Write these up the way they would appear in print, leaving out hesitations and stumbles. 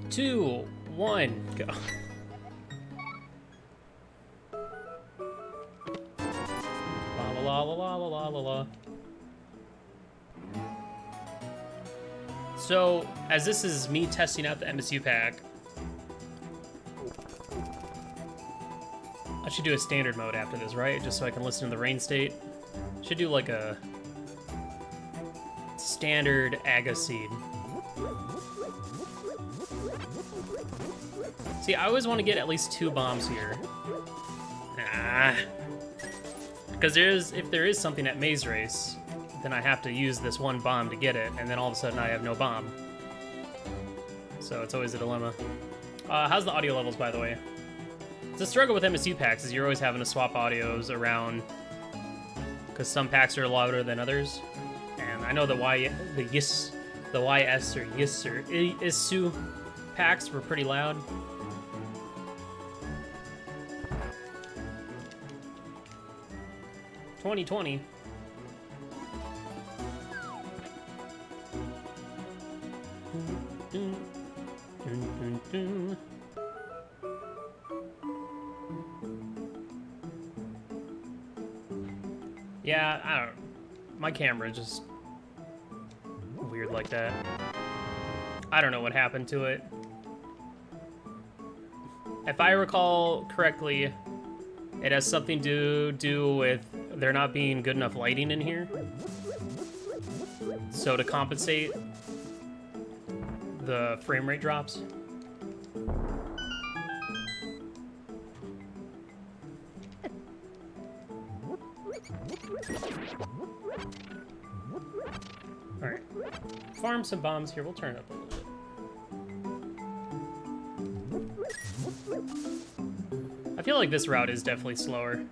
2, 1, go. La la la la la la la la. So, as this is me testing out the MSU pack, I should do a standard mode after this, right? Just so I can listen to the rain state. Should do like a standard Aga seed. See, I always want to get at least 2 bombs here. Because if there is something at Maze Race, then I have to use this 1 bomb to get it, and then all of a sudden I have no bomb. So it's always a dilemma. How's the audio levels, by the way? It's a struggle with MSU packs, is you're always having to swap audios around, because some packs are louder than others. And I know the YS or ISU packs were pretty loud. $20.20. Yeah, I don't know. My camera just weird like that. I don't know what happened to it. If I recall correctly, it has something to do with there not being good enough lighting in here. So to compensate, the frame rate drops. Alright. Farm some bombs here. We'll turn it up a little bit. I feel like this route is definitely slower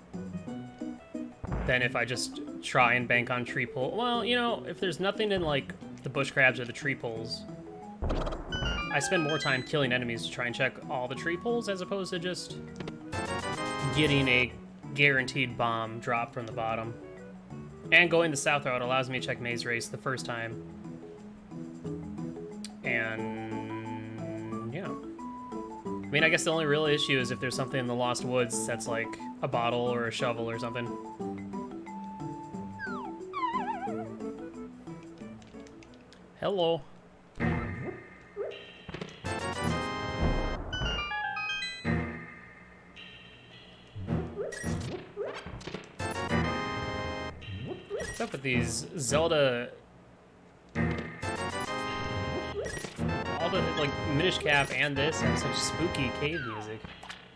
than if I just try and bank on tree pull. Well, you know, if there's nothing in, like, the bush crabs or the tree pulls, I spend more time killing enemies to try and check all the tree pulls as opposed to just getting a guaranteed bomb drop from the bottom. And going the south route allows me to check Maze Race the first time. And yeah. I mean, I guess the only real issue is if there's something in the Lost Woods that's like a bottle or a shovel or something. Hello. What's up with these Zelda? All the, like, Minish Cap and this have such spooky cave music.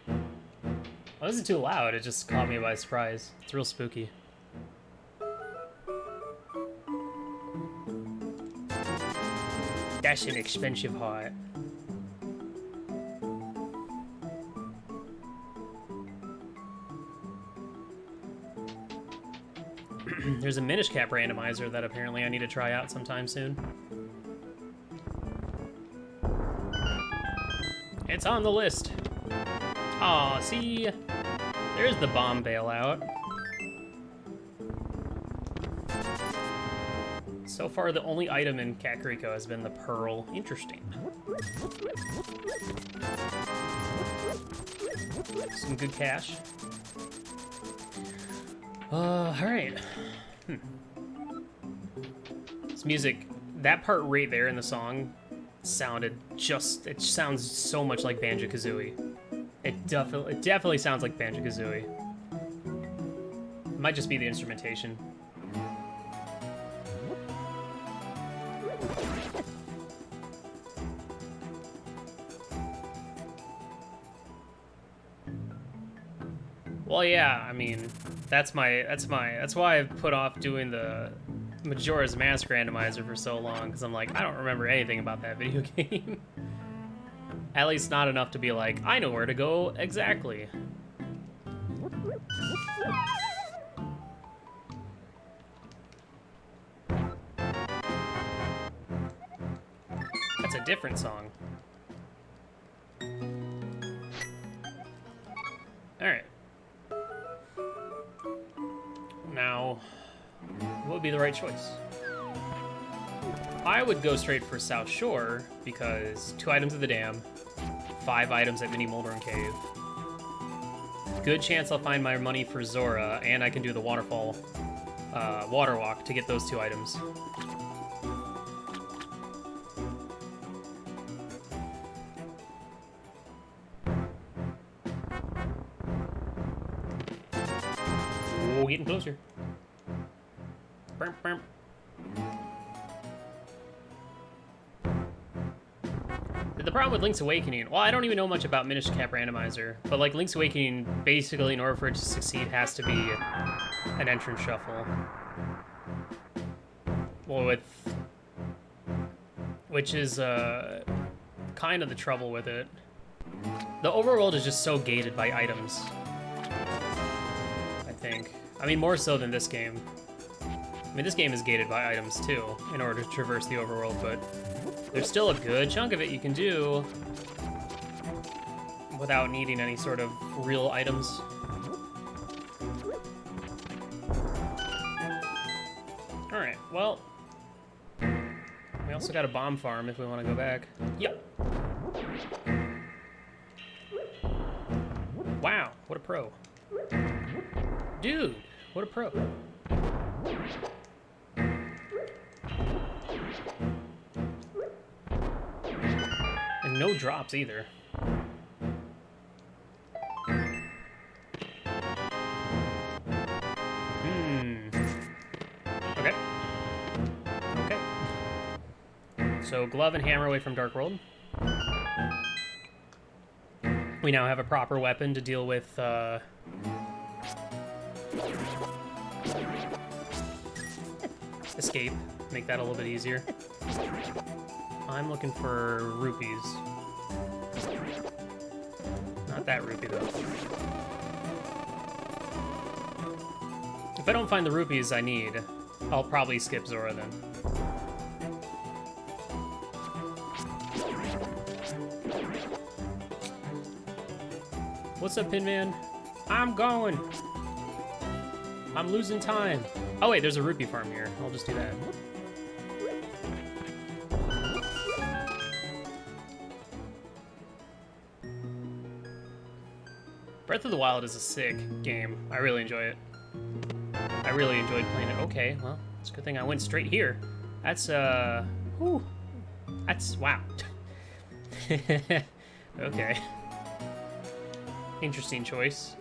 Well, this is too loud, it just caught me by surprise. It's real spooky. That's an expensive heart. There's a Minish Cap randomizer that apparently I need to try out sometime soon. It's on the list. Aw, see? There's the bomb bailout. So far, the only item in Kakariko has been the pearl. Interesting. Some good cash. Alright. This music, that part right there in the song sounded just, it sounds so much like Banjo-Kazooie. It definitely sounds like Banjo-Kazooie. It might just be the instrumentation. Well, yeah, I mean, that's why I've put off doing the Majora's Mask randomizer for so long, because I'm like, I don't remember anything about that video game. At least not enough to be like, I know where to go exactly. That's a different song. Alright. Now, what would be the right choice? I would go straight for South Shore because 2 items at the dam, 5 items at Mini Moldorm Cave. Good chance I'll find my money for Zora, and I can do the waterfall water walk to get those 2 items. Oh, getting closer. Burp, burp. The problem with Link's Awakening, well, I don't even know much about Minish Cap Randomizer, but like Link's Awakening, basically in order for it to succeed, has to be an entrance shuffle. Well, which is kind of the trouble with it. The overworld is just so gated by items, I think. I mean, more so than this game. I mean, this game is gated by items too, in order to traverse the overworld, but there's still a good chunk of it you can do without needing any sort of real items. Alright, well, we also got a bomb farm if we want to go back. Yep. Wow, what a pro. Dude, what a pro. And no drops either. Okay. Okay. So glove and hammer away from Dark World. We now have a proper weapon to deal with escape. Make that a little bit easier. I'm looking for rupees. Not that rupee, though. If I don't find the rupees I need, I'll probably skip Zora then. What's up, Pinman? I'm going! I'm losing time. Oh wait, there's a rupee farm here. I'll just do that. Breath of the Wild is a sick game. I really enjoy it. I really enjoyed playing it. Okay, well, it's a good thing I went straight here. That's, whew. That's, wow. Okay. Interesting choice.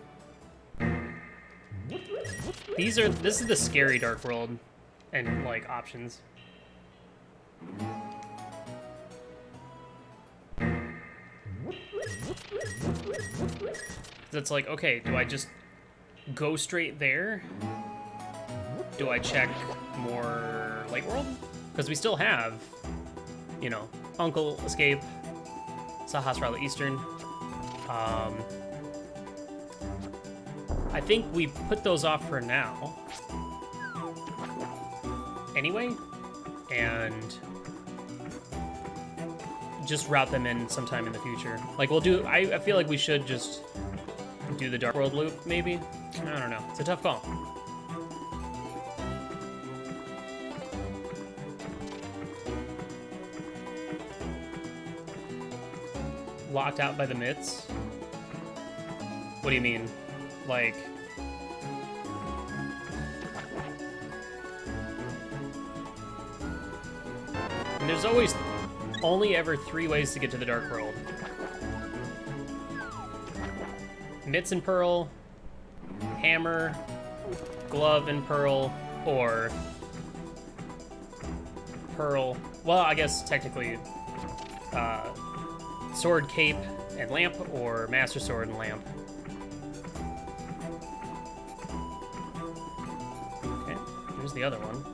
This is the scary Dark World and, like, options. It's like, okay, do I just go straight there? Do I check more Light World? Because we still have, you know, Uncle, Escape, Sahasrara Eastern. I think we put those off for now. Anyway, and just route them in sometime in the future. Like, we'll do, I feel like we should just do the Dark World loop, maybe? I don't know. It's a tough call. Locked out by the mitts? What do you mean? Like... And there's always only ever 3 ways to get to the Dark World. Mitts and Pearl, Hammer, Glove and Pearl, or Pearl. Well, I guess technically Sword, Cape, and Lamp, or Master Sword and Lamp. Okay, here's the other one.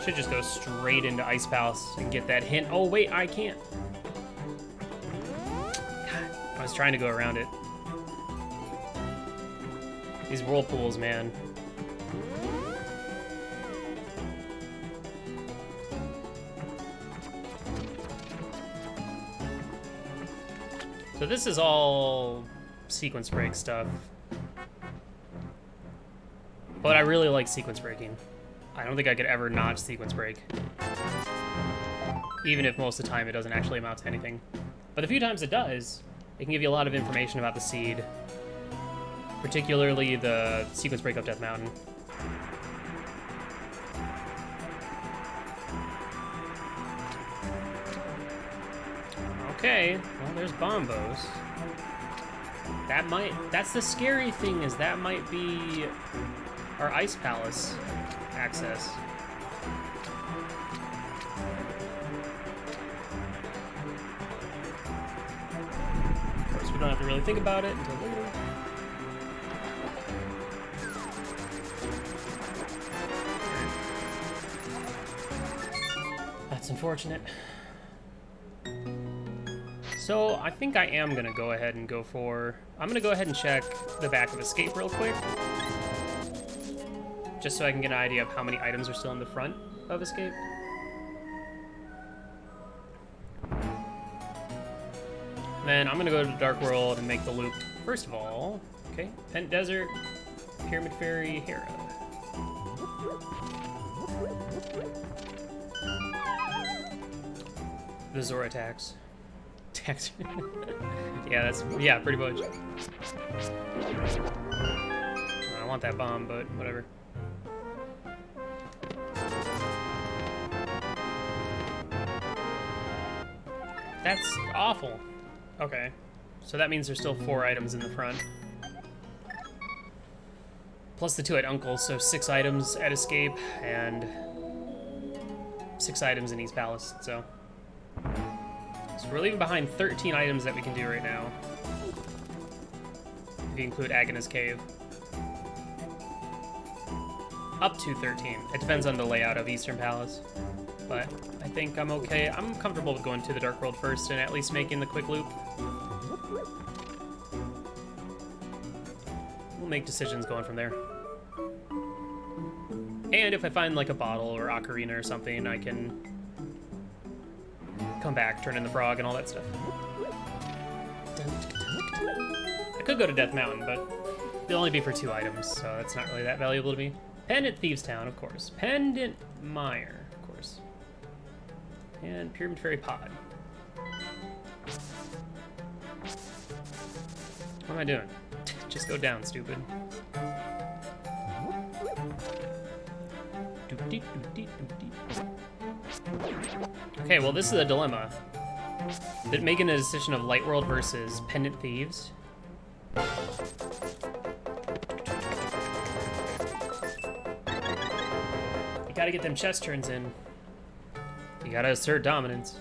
Should just go straight into Ice Palace and get that hint. Oh, wait, I can't. God, I was trying to go around it. These whirlpools, man. So this is all sequence break stuff. But I really like sequence breaking. I don't think I could ever not sequence break. Even if most of the time it doesn't actually amount to anything. But the few times it does, it can give you a lot of information about the seed. Particularly the sequence break of Death Mountain. Okay, well there's Bombos. That's the scary thing, is that might be our Ice Palace access. Of course, we don't have to really think about it until later. That's unfortunate. So I think I am gonna go ahead and go for... I'm gonna go ahead and check the back of Escape real quick. Just so I can get an idea of how many items are still in the front of Escape. Then I'm gonna go to the Dark World and make the loop. First of all, okay, Pent Desert, Pyramid Fairy, Hera. The Zora attacks. Yeah, pretty much. I want that bomb, but whatever. That's awful. Okay, so that means there's still 4 items in the front. Plus the 2 at Uncle's, so 6 items at Escape and 6 items in East Palace, so we're leaving behind 13 items that we can do right now. If you include Agnes Cave. Up to 13. It depends on the layout of Eastern Palace. But I think I'm okay. I'm comfortable with going to the Dark World first and at least making the quick loop. We'll make decisions going from there. And if I find like a bottle or ocarina or something, I can come back, turn in the frog, and all that stuff. I could go to Death Mountain, but it'll only be for 2 items, so that's not really that valuable to me. Pendant Thieves Town, of course. Pendant Mire, of course. And Pyramid Fairy Pod. What am I doing? Just go down, stupid. Okay, well this is a dilemma. Making a decision of Light World versus Pendant Thieves. You gotta get them chest turns in. You gotta assert dominance.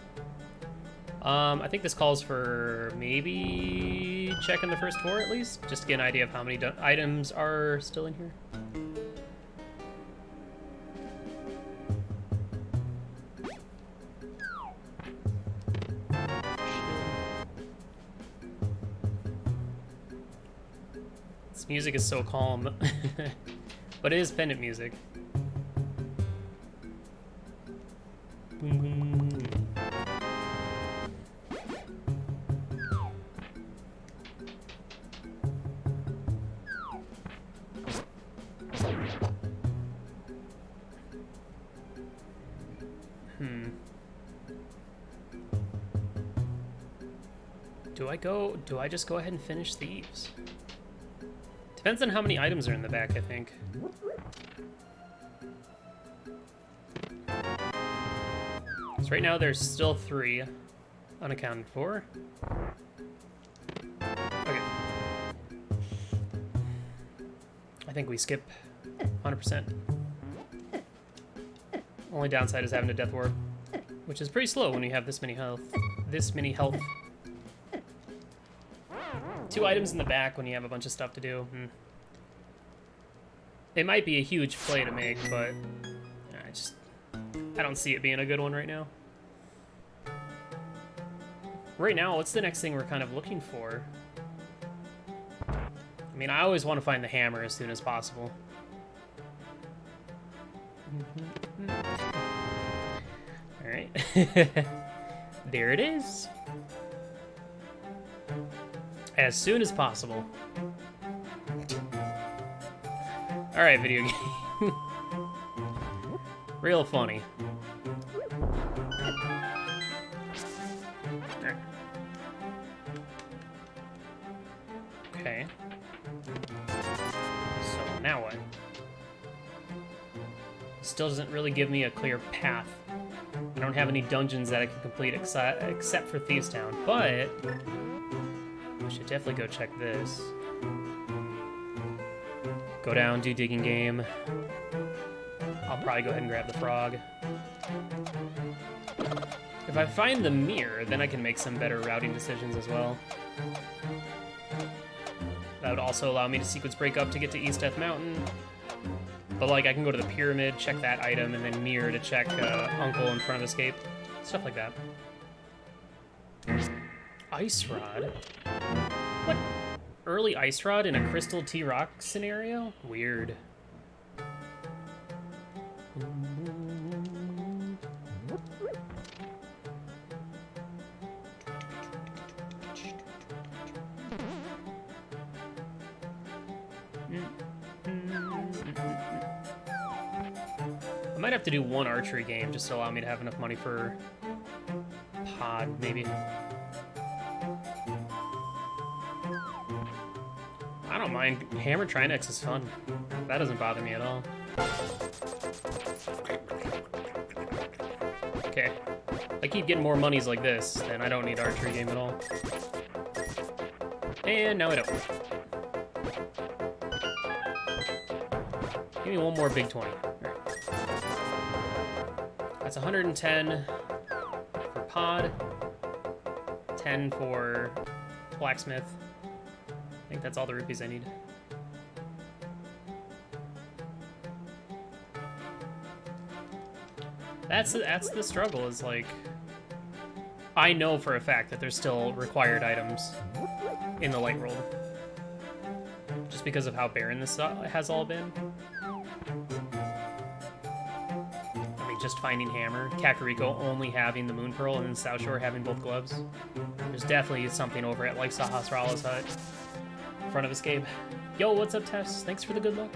I think this calls for maybe checking the first 4 at least, just to get an idea of how many items are still in here. This music is so calm, but it is pendant music. Boom, boom, boom. Do I just go ahead and finish Thieves? Depends on how many items are in the back, I think. So right now there's still 3 unaccounted for. Okay. I think we skip 100%. Only downside is having a Death Ward, which is pretty slow when you have this many health. 2 items in the back when you have a bunch of stuff to do. It might be a huge play to make, but I don't see it being a good one right now. Right now, what's the next thing we're kind of looking for? I mean, I always want to find the hammer as soon as possible. All right. There it is. As soon as possible. All right, video game. Real funny. Okay. So now what? Still doesn't really give me a clear path. I don't have any dungeons that I can complete except for Thieves Town, but I should definitely go check this. Go down, do digging game. I'll probably go ahead and grab the frog. If I find the mirror, then I can make some better routing decisions as well. That would also allow me to sequence break up to get to East Death Mountain. But like I can go to the pyramid, check that item, and then mirror to check Uncle in front of escape. Stuff like that. Ice Rod? What? Early Ice Rod in a Crystal T-Rock scenario? Weird. I might have to do one archery game just to allow me to have enough money for pod, maybe. I don't mind. Hammer Trinex is fun. That doesn't bother me at all. Okay. If I keep getting more monies like this, then I don't need archery game at all. And now I don't. Give me one more big 20. Right. That's 110 for pod, 10 for blacksmith. I think that's all the rupees I need. That's the struggle, is like, I know for a fact that there's still required items in the light world. Just because of how barren this has all been. I mean, just finding Hammer, Kakariko only having the Moon Pearl, and then South Shore having both gloves. There's definitely something over at like Sahasrara's hut. Front of escape. Yo, what's up, Tess? Thanks for the good luck.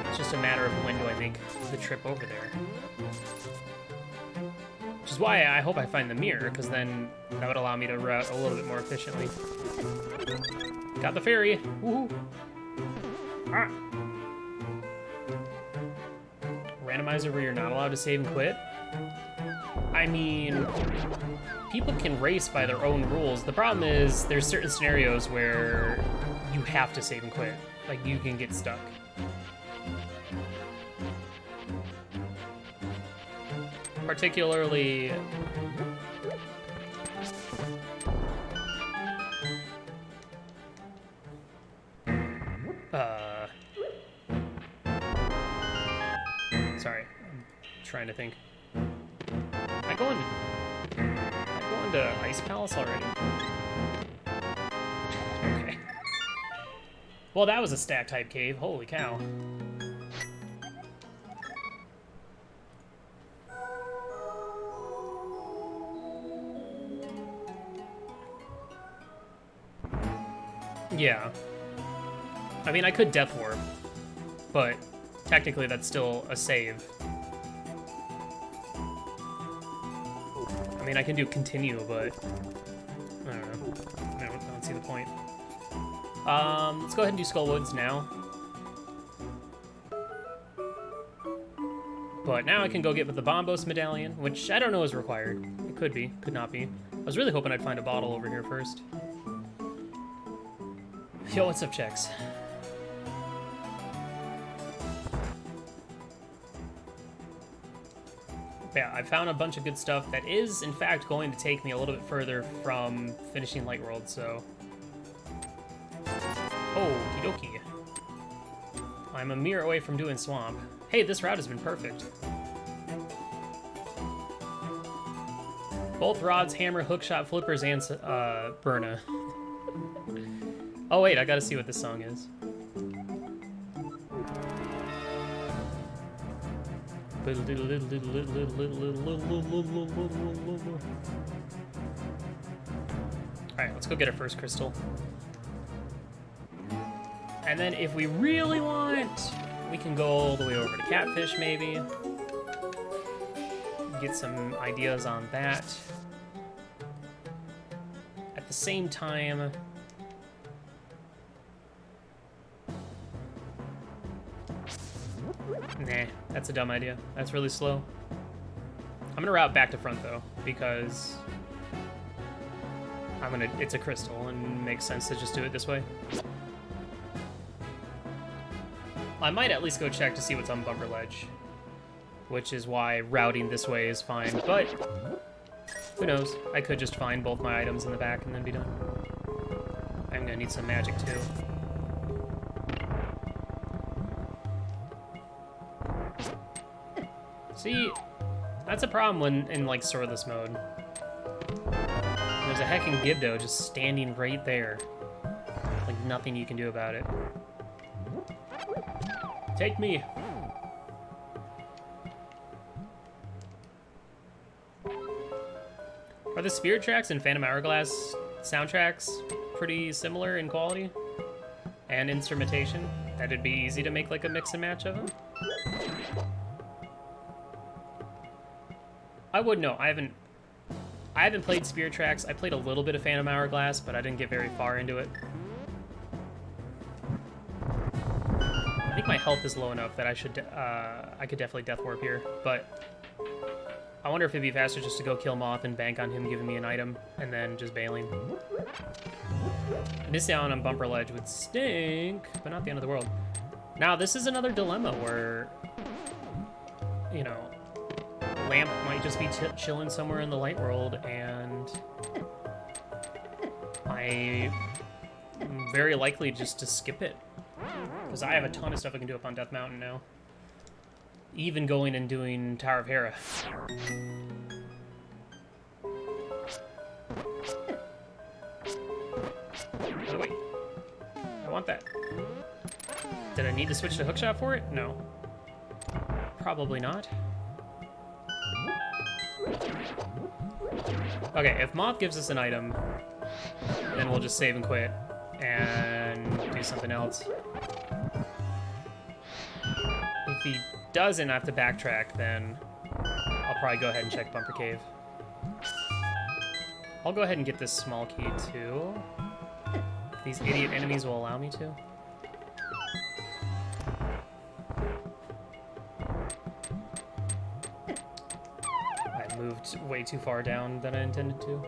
It's just a matter of when do I make the trip over there. Which is why I hope I find the mirror, because then that would allow me to route a little bit more efficiently. Got the ferry. Woohoo! Ah. Randomizer where you're not allowed to save and quit? I mean, people can race by their own rules. The problem is there's certain scenarios where you have to save and quit. Like, you can get stuck. Particularly... Sorry, I'm trying to think. Am I going to Ice Palace already? Okay. Well, that was a stack type cave. Holy cow. Yeah. I mean, I could Death Warp, but technically that's still a save. I mean, I can do continue, but I don't know. I don't see the point. Let's go ahead and do Skullwoods now. But now I can go get with the Bombos medallion, which I don't know is required. It could be, could not be. I was really hoping I'd find a bottle over here first. Yo, what's up, Chex? Yeah, I found a bunch of good stuff that is, in fact, going to take me a little bit further from finishing Light World, so... Okie dokie. I'm a mirror away from doing Swamp. Hey, this route has been perfect. Both rods, hammer, hookshot, flippers, and Burna. Oh wait, I gotta see what this song is. Alright, let's go get our first crystal. And then if we really want We can go all the way over to Catfish, maybe. Get some ideas on that. At the same time... Nah, that's a dumb idea. That's really slow. I'm gonna route back to front, though, because... it's a crystal, and it makes sense to just do it this way. I might at least go check to see what's on Bumper Ledge, which is why routing this way is fine, but who knows? I could just find both my items in the back and then be done. I'm gonna need some magic, too. See, that's a problem when in, like, swordless mode. There's a heckin' Gibdo just standing right there. Like, nothing you can do about it. Take me! Are the Spirit tracks and Phantom Hourglass soundtracks pretty similar in quality? And instrumentation? That it'd be easy to make, like, a mix and match of them? I wouldn't know. I haven't played Spirit Tracks. I played a little bit of Phantom Hourglass, but I didn't get very far into it. I think my health is low enough that I could definitely Death Warp here, but I wonder if it'd be faster just to go kill Moth and bank on him giving me an item, and then just bailing. This down on Bumper Ledge would stink, but not the end of the world. Now, this is another dilemma where, you know, Lamp might just be chilling somewhere in the light world, and I'm very likely just to skip it, because I have a ton of stuff I can do up on Death Mountain now. Even going and doing Tower of Hera. Oh, wait. I want that. Did I need to switch to hookshot for it? No. Probably not. Okay, if Moth gives us an item, then we'll just save and quit and do something else. If he doesn't have to backtrack, then I'll probably go ahead and check Bumper Cave. I'll go ahead and get this small key too. If these idiot enemies will allow me to. I moved way too far down than I intended to.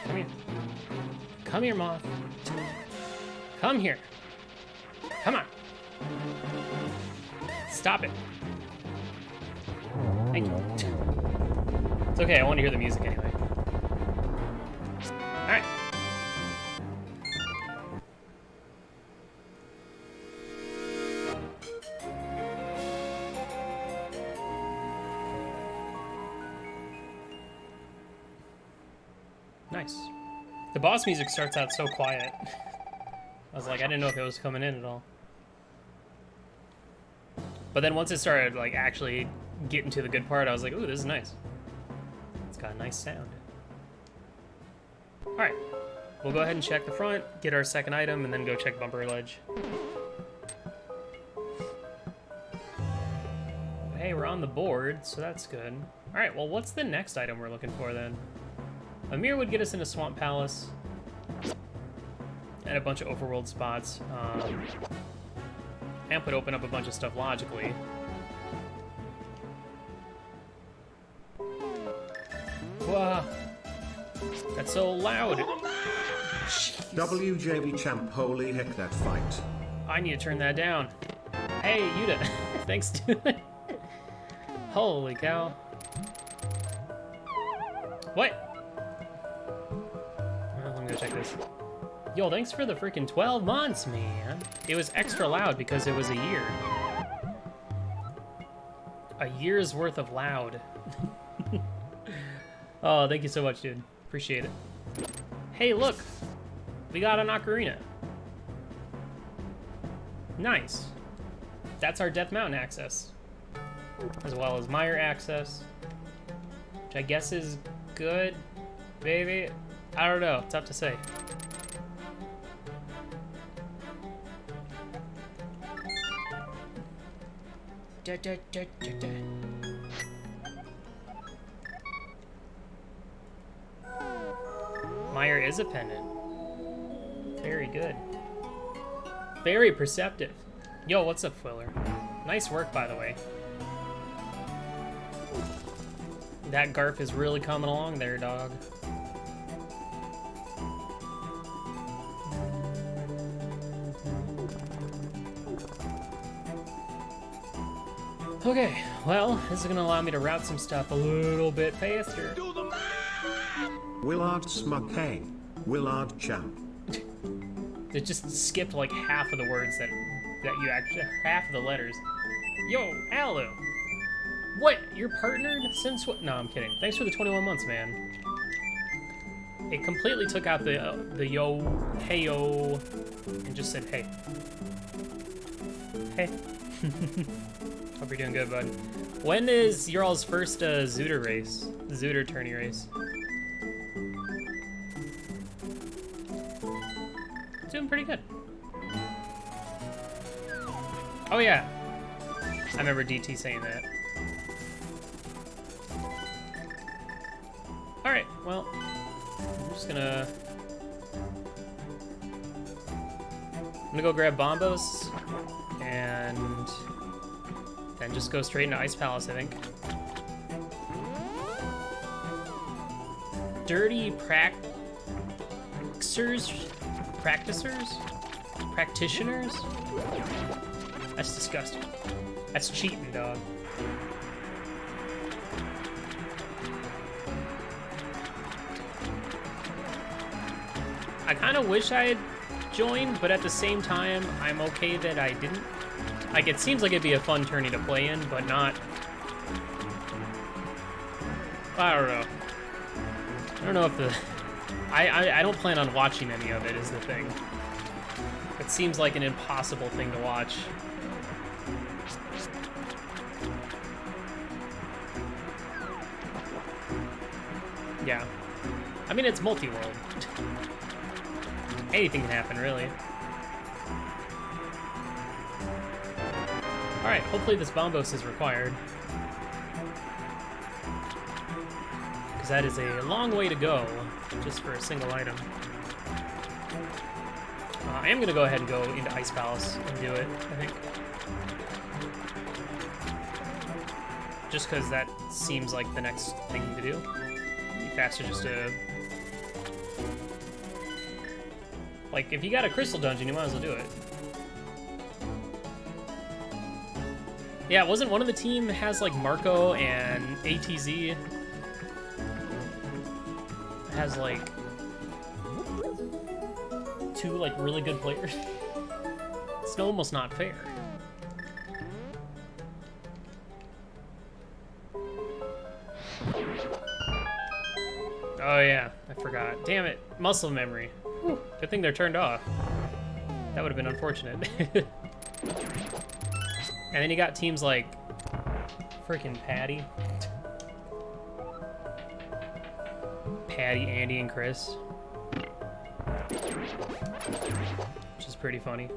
Come here. Come here, Moth. Come here. Come on. Stop it. Thank you. It's okay, I want to hear the music anyway. Alright. Nice. The boss music starts out so quiet. I was like, I didn't know if it was coming in at all. But then once it started, like, actually getting to the good part, I was like, ooh, this is nice. It's got a nice sound. Alright. We'll go ahead and check the front, get our second item, and then go check Bumper Ledge. Hey, we're on the board, so that's good. Alright, well, what's the next item we're looking for, then? A mirror would get us into Swamp Palace. And a bunch of overworld spots. Amp would open up a bunch of stuff logically. Whoa. That's so loud. Jeez. WJB champ, holy heck, that fight. I need to turn that down. Hey, Yuta. Thanks, dude. Holy cow. What? Well, let me go check this. Yo, thanks for the freaking 12 months, man. It was extra loud because it was a year. A year's worth of loud. Oh, thank you so much, dude. Appreciate it. Hey, look. We got an ocarina. Nice. That's our Death Mountain access. As well as Mire access. Which I guess is good, maybe? I don't know, tough to say. Mire is a pendant. Very good. Very perceptive. Yo, what's up, Fwiller? Nice work, by the way. That Garf is really coming along there, dog. Okay, well, this is gonna allow me to route some stuff a little bit faster. Willard Smuckane. Willard Champ. It just skipped like half of the words that you actually, half of the letters. Yo, Alu! What? You're partnered? Since what? No, I'm kidding. Thanks for the 21 months, man. It completely took out the yo, hey yo, and just said hey. Hey. Hope you're doing good, bud. When is your all's first Zooter race? Zooter tourney race? Doing pretty good. Oh yeah. I remember DT saying that. Alright, well, I'm just gonna go grab Bombos and then just go straight into Ice Palace, I think. Dirty practitioners? That's disgusting. That's cheating, dog. I kind of wish I had joined, but at the same time, I'm okay that I didn't. Like, it seems like it'd be a fun tourney to play in, but not... I don't know. I don't know if the... I don't plan on watching any of it, is the thing. It seems like an impossible thing to watch. Yeah. I mean, it's multi-world. Anything can happen, really. Alright, hopefully this Bombos is required. Because that is a long way to go, just for a single item. I am going to go ahead and go into Ice Palace and do it, I think. Just because that seems like the next thing to do. Be faster just to... Like, if you got a crystal dungeon, you might as well do it. Yeah, wasn't one of the team has, like, Marco and ATZ? Has, like, 2, like, really good players? It's almost not fair. Oh, yeah, I forgot. Damn it, muscle memory. Whew. Good thing they're turned off. That would have been unfortunate. And then you got teams like freaking Patty, Andy, and Chris, which is pretty funny.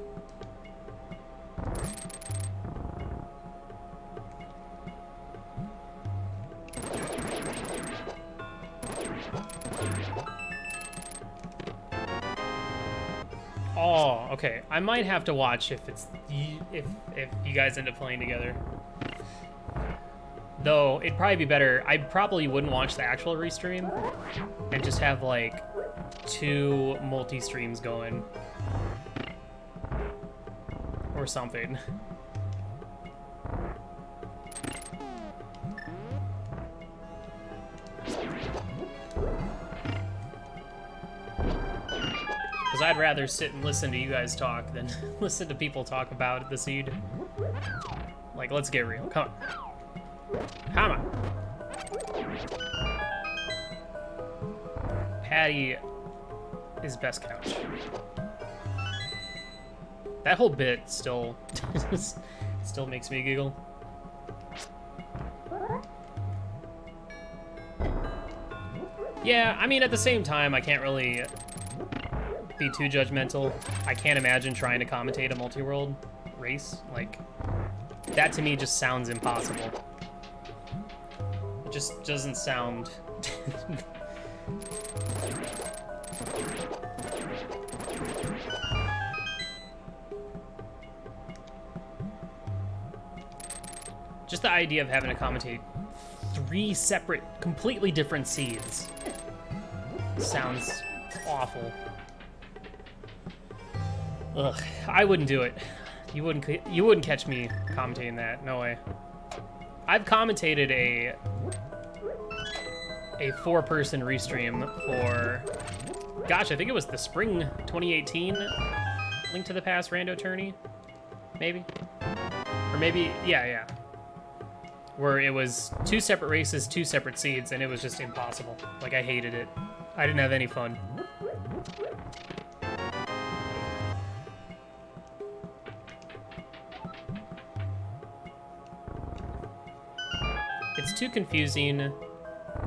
Oh, okay. I might have to watch if it's if you guys end up playing together. Though it'd probably be better. I probably wouldn't watch the actual restream and just have like 2 multi-streams going or something. Because I'd rather sit and listen to you guys talk than listen to people talk about the seed. Like, let's get real. Come on. Come on. Patty is best couch. That whole bit still still makes me giggle. Yeah, I mean, at the same time, I can't really be too judgmental. I can't imagine trying to commentate a multi-world race. Like, that to me just sounds impossible. It just doesn't sound... Just the idea of having to commentate 3 separate, completely different seeds sounds awful. Ugh, I wouldn't do it. You wouldn't catch me commentating that. No way. I've commentated a 4-person restream for, gosh, I think it was the spring 2018 Link to the Past Rando Tourney, maybe, or maybe yeah. Where it was 2 separate races, 2 separate seeds, and it was just impossible. Like, I hated it. I didn't have any fun. It's too confusing.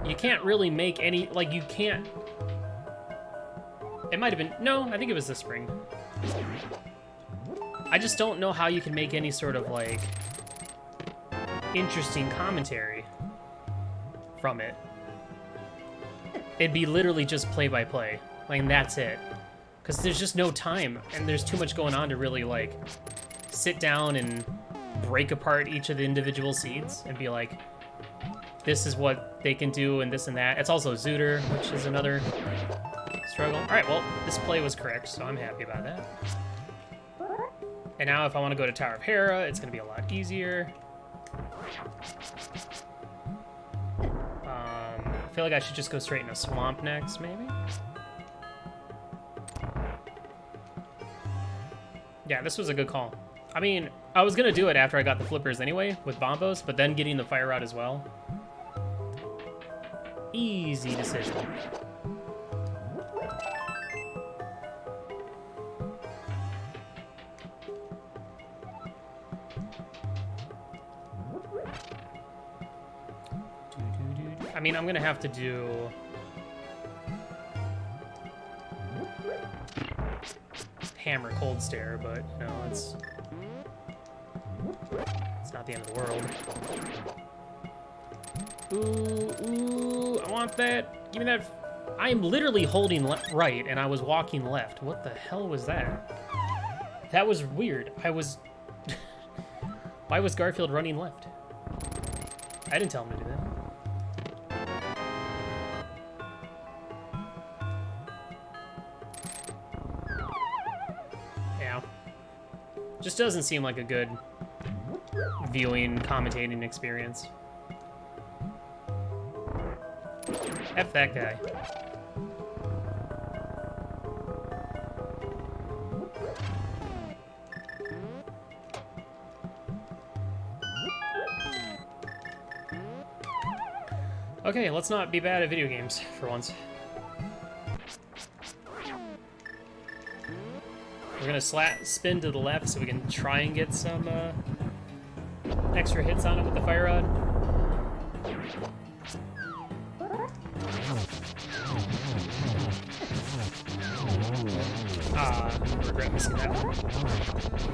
You can't really make any, like, you can't... It might have been, no, I think it was this spring. I just don't know how you can make any sort of, like, interesting commentary from it. It'd be literally just play-by-play. Like, and that's it. Because there's just no time, and there's too much going on to really, like, sit down and break apart each of the individual seeds and be like, this is what they can do and this and that. It's also Zooter, which is another struggle. All right, well, this play was correct, so I'm happy about that. And now if I want to go to Tower of Hera, it's going to be a lot easier. I feel like I should just go straight in a swamp next, maybe? Yeah, this was a good call. I mean, I was gonna do it after I got the flippers anyway, with Bombos, but then getting the fire rod as well. Easy decision. I mean, I'm gonna have to do... Hammer Cold Stare, but, you know, it's not the end of the world. Ooh, I want that. Give me that. I am literally holding right, and I was walking left. What the hell was that? That was weird. I was... Why was Garfield running left? I didn't tell him to do that. Just doesn't seem like a good viewing, commentating experience. F that guy. Okay, let's not be bad at video games for once. We're gonna spin to the left so we can try and get some extra hits on it with the fire rod. I regret missing that one.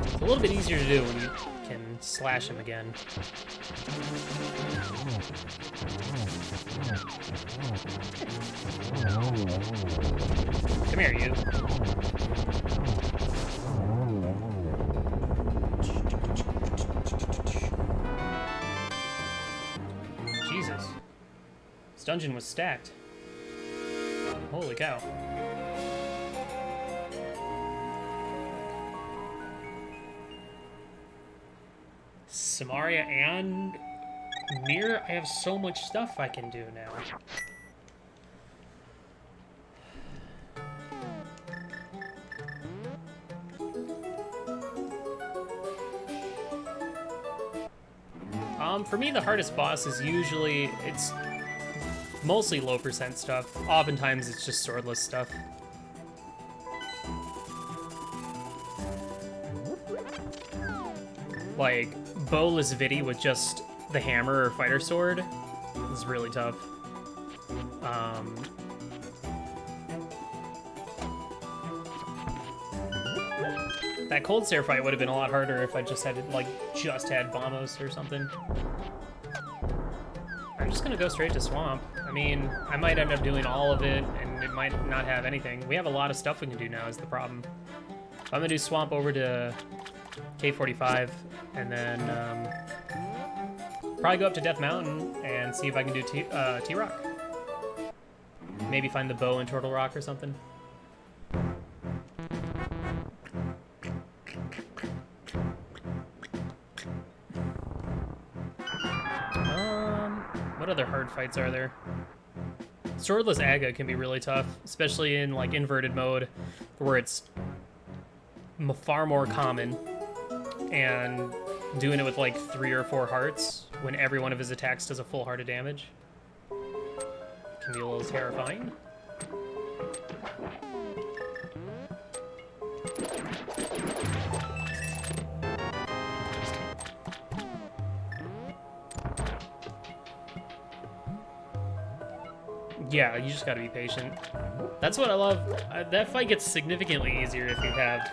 It's a little bit easier to do when you can slash him again. Come here, you. Jesus. This dungeon was stacked. Holy cow. Samaria and Mir, I have so much stuff I can do now. For me, the hardest boss is usually, it's mostly low percent stuff. Oftentimes, it's just swordless stuff. like, bowless Vidi with just the hammer or fighter sword is really tough. That cold stare fight would have been a lot harder if I just had, just had Bombos or something. I'm just gonna go straight to Swamp. I mean, I might end up doing all of it, and it might not have anything. We have a lot of stuff we can do now is the problem. I'm gonna do Swamp over to K45, and then probably go up to Death Mountain and see if I can do T-Rock. Maybe find the bow in Turtle Rock or something. What other hard fights are there? Swordless Aga can be really tough, especially in like inverted mode, where it's far more common, and doing it with like 3 or 4 hearts when every one of his attacks does a full heart of damage can be a little terrifying. Yeah, you just gotta be patient. That's what I love. That fight gets significantly easier if you have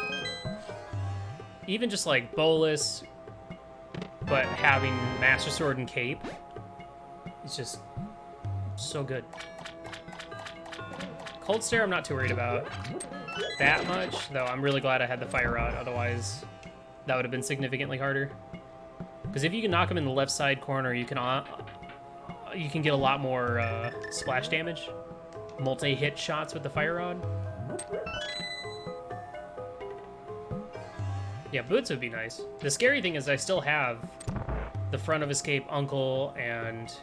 even just like Bolus, but having Master Sword and Cape. It's just so good. Cold Stare I'm not too worried about that much, though I'm really glad I had the Fire Rod, otherwise that would have been significantly harder. Because if you can knock him in the left side corner, you can get a lot more splash damage. Multi-hit shots with the Fire Rod. Yeah, boots would be nice. The scary thing is I still have the front of Escape Uncle and,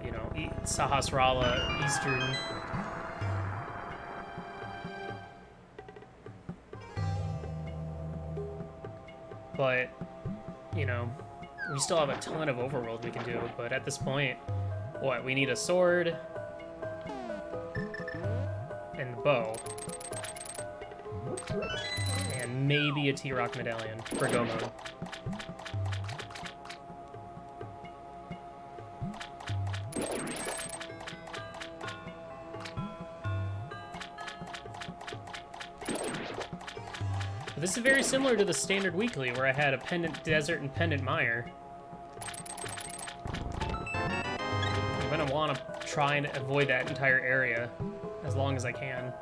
you know, Sahasrara Eastern. But, you know, we still have a ton of overworld we can do, but at this point, what? We need a sword and the bow. And maybe a T-Rock medallion for go mode. This is very similar to the standard weekly where I had a Pendant Desert and Pendant Mire. I'm gonna want to try and avoid that entire area as long as I can.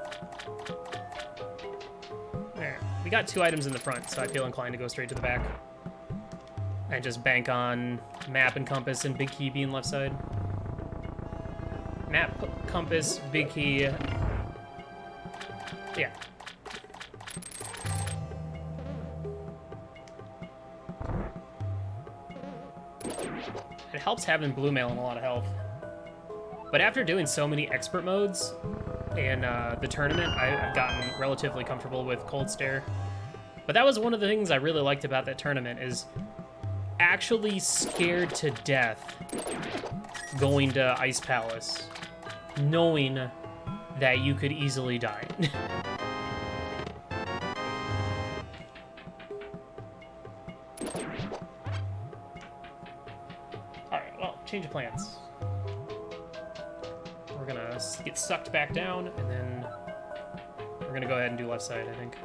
There. We got 2 items in the front, so I feel inclined to go straight to the back. And just bank on Map and Compass and Big Key being left side. Map, Compass, Big Key. Yeah. It helps having Blue Mail and a lot of health. But after doing so many expert modes in the tournament, I've gotten relatively comfortable with Cold Stare. But that was one of the things I really liked about that tournament, is actually scared to death going to Ice Palace, knowing that you could easily die. Alright, well, change of plans. We're gonna get sucked back down, and then we're gonna go ahead and do left side, I think.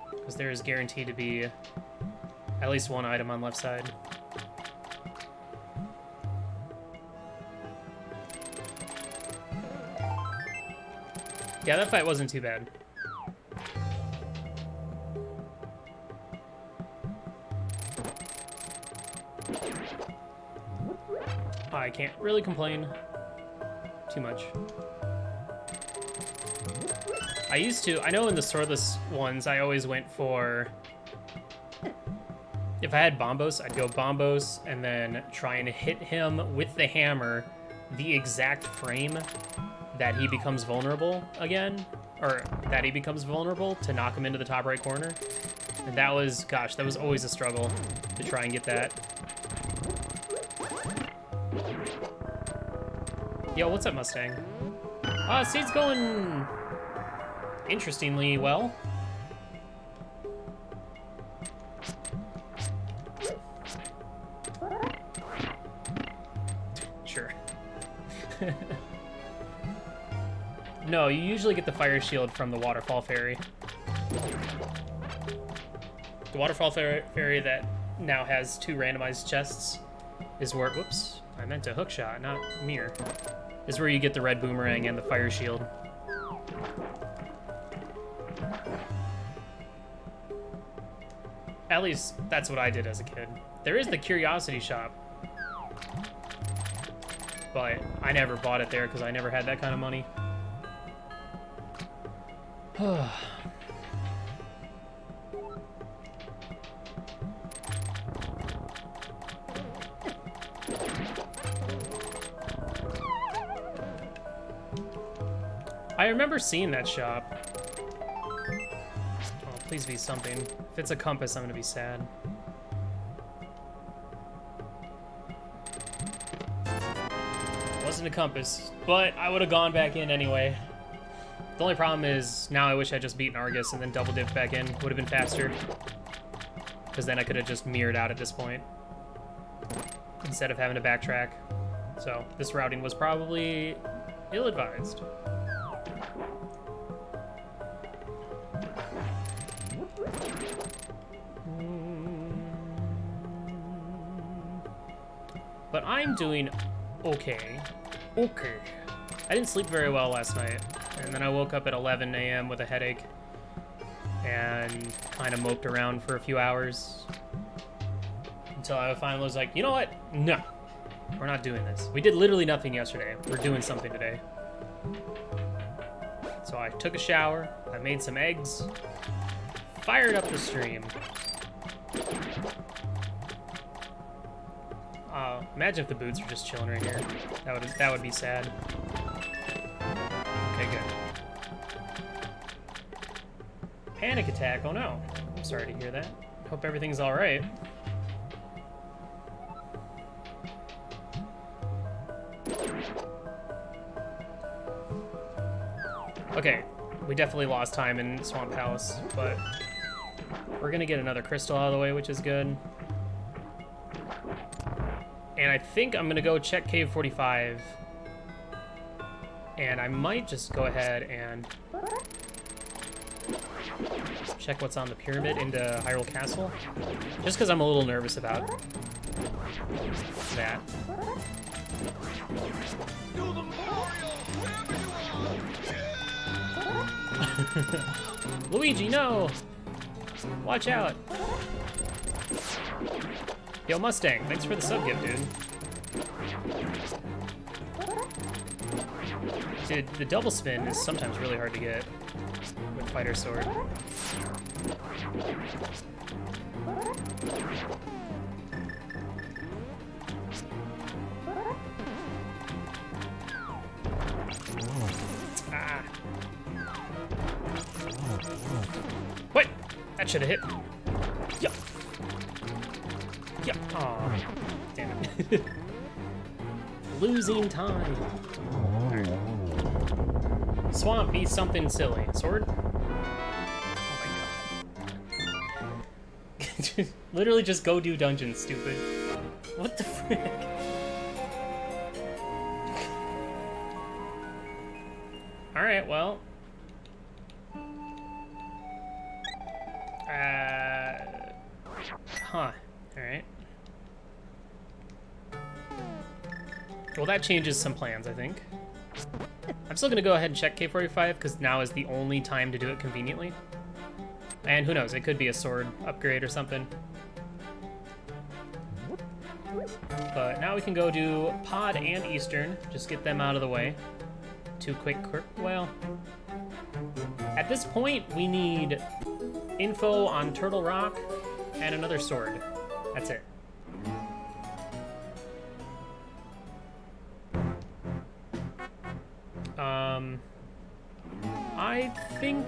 Because there is guaranteed to be at least one item on left side. Yeah, that fight wasn't too bad. I can't really complain too much. I know in the swordless ones, I always went for, if I had Bombos, I'd go Bombos and then try and hit him with the hammer the exact frame that he becomes vulnerable again, or that he becomes vulnerable to knock him into the top right corner. And that was, gosh, that was always a struggle to try and get that. Yo, what's up, Mustang? See, it's going interestingly well. No, you usually get the fire shield from the waterfall fairy. The waterfall fairy that now has 2 randomized chests is where, whoops, I meant a hook shot, not mirror, is where you get the red boomerang and the fire shield. At least that's what I did as a kid. There is the curiosity shop, but I never bought it there because I never had that kind of money. I remember seeing that shop. Oh, please be something. If it's a compass, I'm gonna be sad. Wasn't a compass, but I would have gone back in anyway. The only problem is now I wish I just beaten Argus and then double dipped back in. Would have been faster. Because then I could have just mirrored out at this point instead of having to backtrack. So this routing was probably ill-advised. But I'm doing okay. Okay. I didn't sleep very well last night, and then I woke up at 11 a.m. with a headache and kind of moped around for a few hours until I finally was like, you know what? No, we're not doing this. We did literally nothing yesterday. We're doing something today. So I took a shower, I made some eggs, fired up the stream. Imagine if the boots were just chilling right here. That would be sad. Okay, good. Panic attack, oh no. I'm sorry to hear that. Hope everything's all right. Okay, we definitely lost time in Swamp Palace, but we're gonna get another crystal out of the way, which is good. And I think I'm gonna go check Cave 45. And I might just go ahead and check what's on the pyramid into Hyrule Castle. Just because I'm a little nervous about that. Luigi, no! Watch out! Yo, Mustang, thanks for the sub gift, dude. Dude, the double spin is sometimes really hard to get with Fighter Sword. Ah. What? That should have hit. Yeah. Yeah. Aw. Damn it. Losing time. Right. Swamp, be something silly. Sword? Oh my god. Literally just go do dungeons, stupid. What the frick? Alright, well. Huh. Alright. Well, that changes some plans, I think. I'm still gonna go ahead and check K45, because now is the only time to do it conveniently. And who knows, it could be a sword upgrade or something. But now we can go do Pod and Eastern, just get them out of the way. 2 quick, well... At this point, we need info on Turtle Rock and another sword. That's it. I think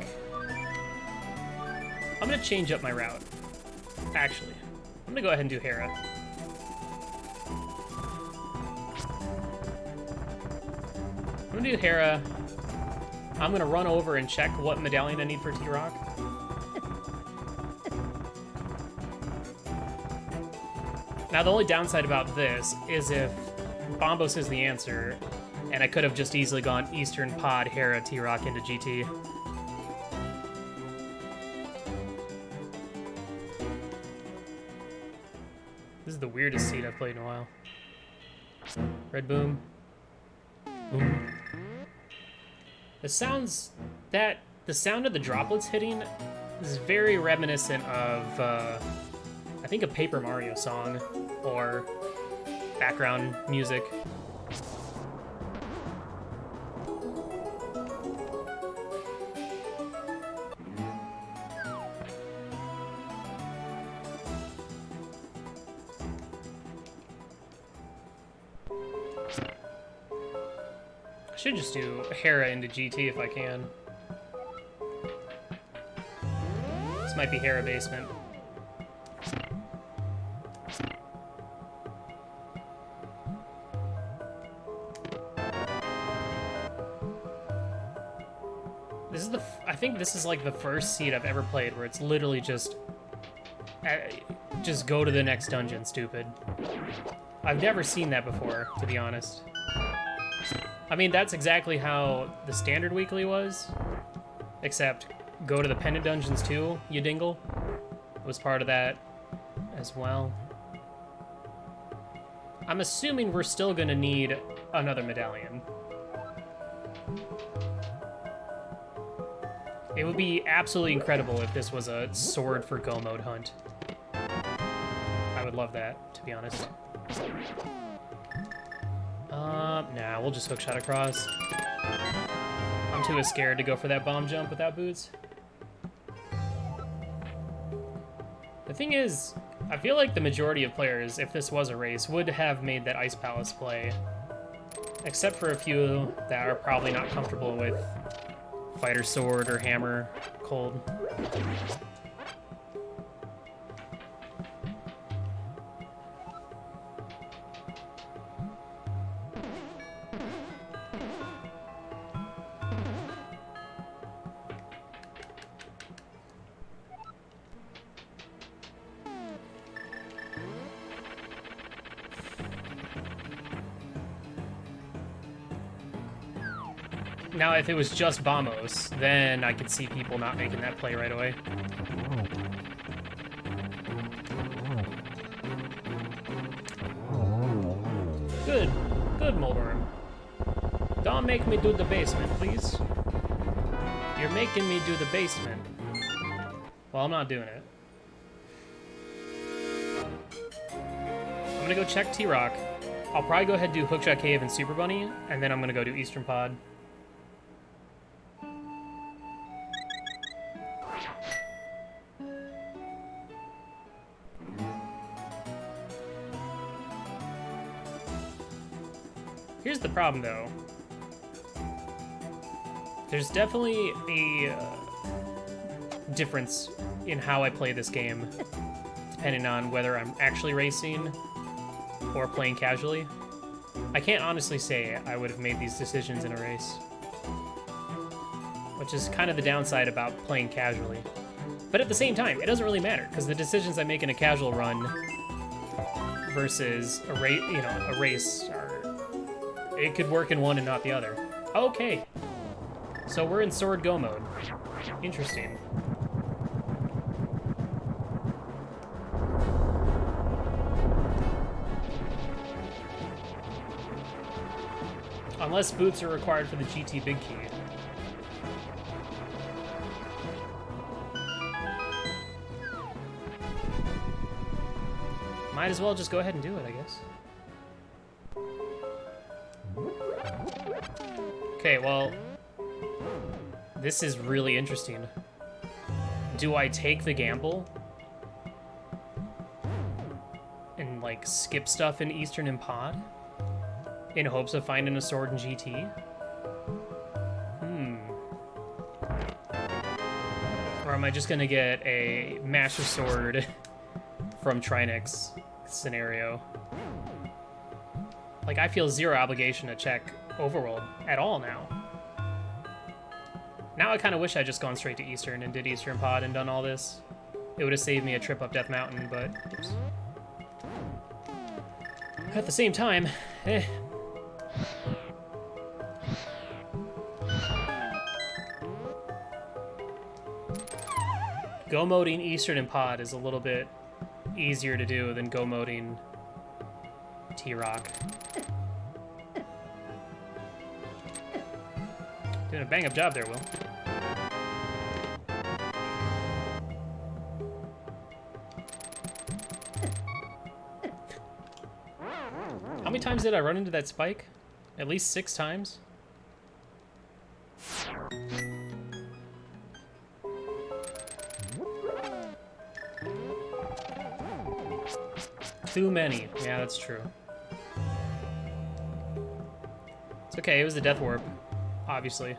I'm gonna change up my route. Actually, I'm gonna go ahead and do Hera. I'm gonna do Hera. I'm gonna run over and check what medallion I need for T-Rock. Now, the only downside about this is if Bombos is the answer, And I could have just easily gone Eastern Pod, Hera, T-Rock into GT. This is the weirdest seed I've played in a while. Red boom. Boom. The sound of the droplets hitting is very reminiscent of, I think, a Paper Mario song or background music. I should just do Hera into GT if I can. This might be Hera basement. I think this is like the first seed I've ever played where it's literally just go to the next dungeon, stupid. I've never seen that before, to be honest. I mean, that's exactly how the standard weekly was, except go to the pendant dungeons too, you dingle. Was part of that as well. I'm assuming we're still gonna need another medallion. It would be absolutely incredible if this was a sword for go mode hunt. I would love that, to be honest. Nah, we'll just hookshot across. I'm too scared to go for that bomb jump without boots. The thing is, I feel like the majority of players, if this was a race, would have made that Ice Palace play. Except for a few that are probably not comfortable with Fighter Sword or Hammer Cold. Now, if it was just Vamos, then I could see people not making that play right away. Good. Good, Moldorm. Don't make me do the basement, please. You're making me do the basement. Well, I'm not doing it. I'm gonna go check T-Rock. I'll probably go ahead and do Hookshot Cave and Super Bunny, and then I'm gonna go do Eastern Pod. Here's the problem, though. There's definitely a difference in how I play this game, depending on whether I'm actually racing or playing casually. I can't honestly say I would have made these decisions in a race, which is kind of the downside about playing casually. But at the same time, it doesn't really matter, because the decisions I make in a casual run versus a race are... It could work in one and not the other. Okay. So we're in Sword Go mode. Interesting. Unless boots are required for the GT Big Key. Might as well just go ahead and do it, I guess. Okay, well, this is really interesting. Do I take the gamble and, like, skip stuff in Eastern and Pod in hopes of finding a sword in GT? Or am I just gonna get a Master Sword from Trinix scenario? Like, I feel zero obligation to check Overworld at all now. Now I kind of wish I'd just gone straight to Eastern and did Eastern Pod and done all this. It would have saved me a trip up Death Mountain, but... Oops. At the same time, Go moding Eastern and Pod is a little bit easier to do than go moding T-Rock. Doing a bang-up job there, Will. How many times did I run into that spike? At least 6 times? Too many. Yeah, that's true. It's okay, it was the death warp, obviously.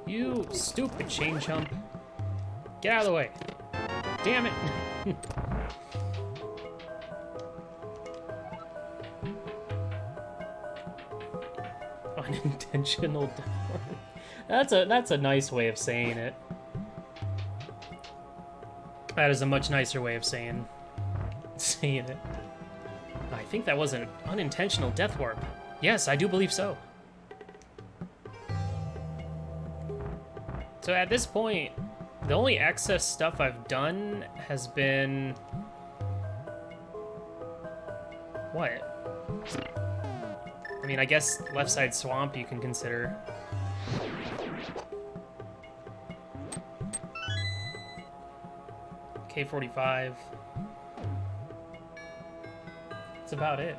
You stupid chain chump. Get out of the way. Damn it. Unintentional death warp. That's a nice way of saying it. That is a much nicer way of saying it. I think that was an unintentional death warp. Yes, I do believe so. So at this point, the only excess stuff I've done has been... What? I mean, I guess left side swamp you can consider. K45. That's about it.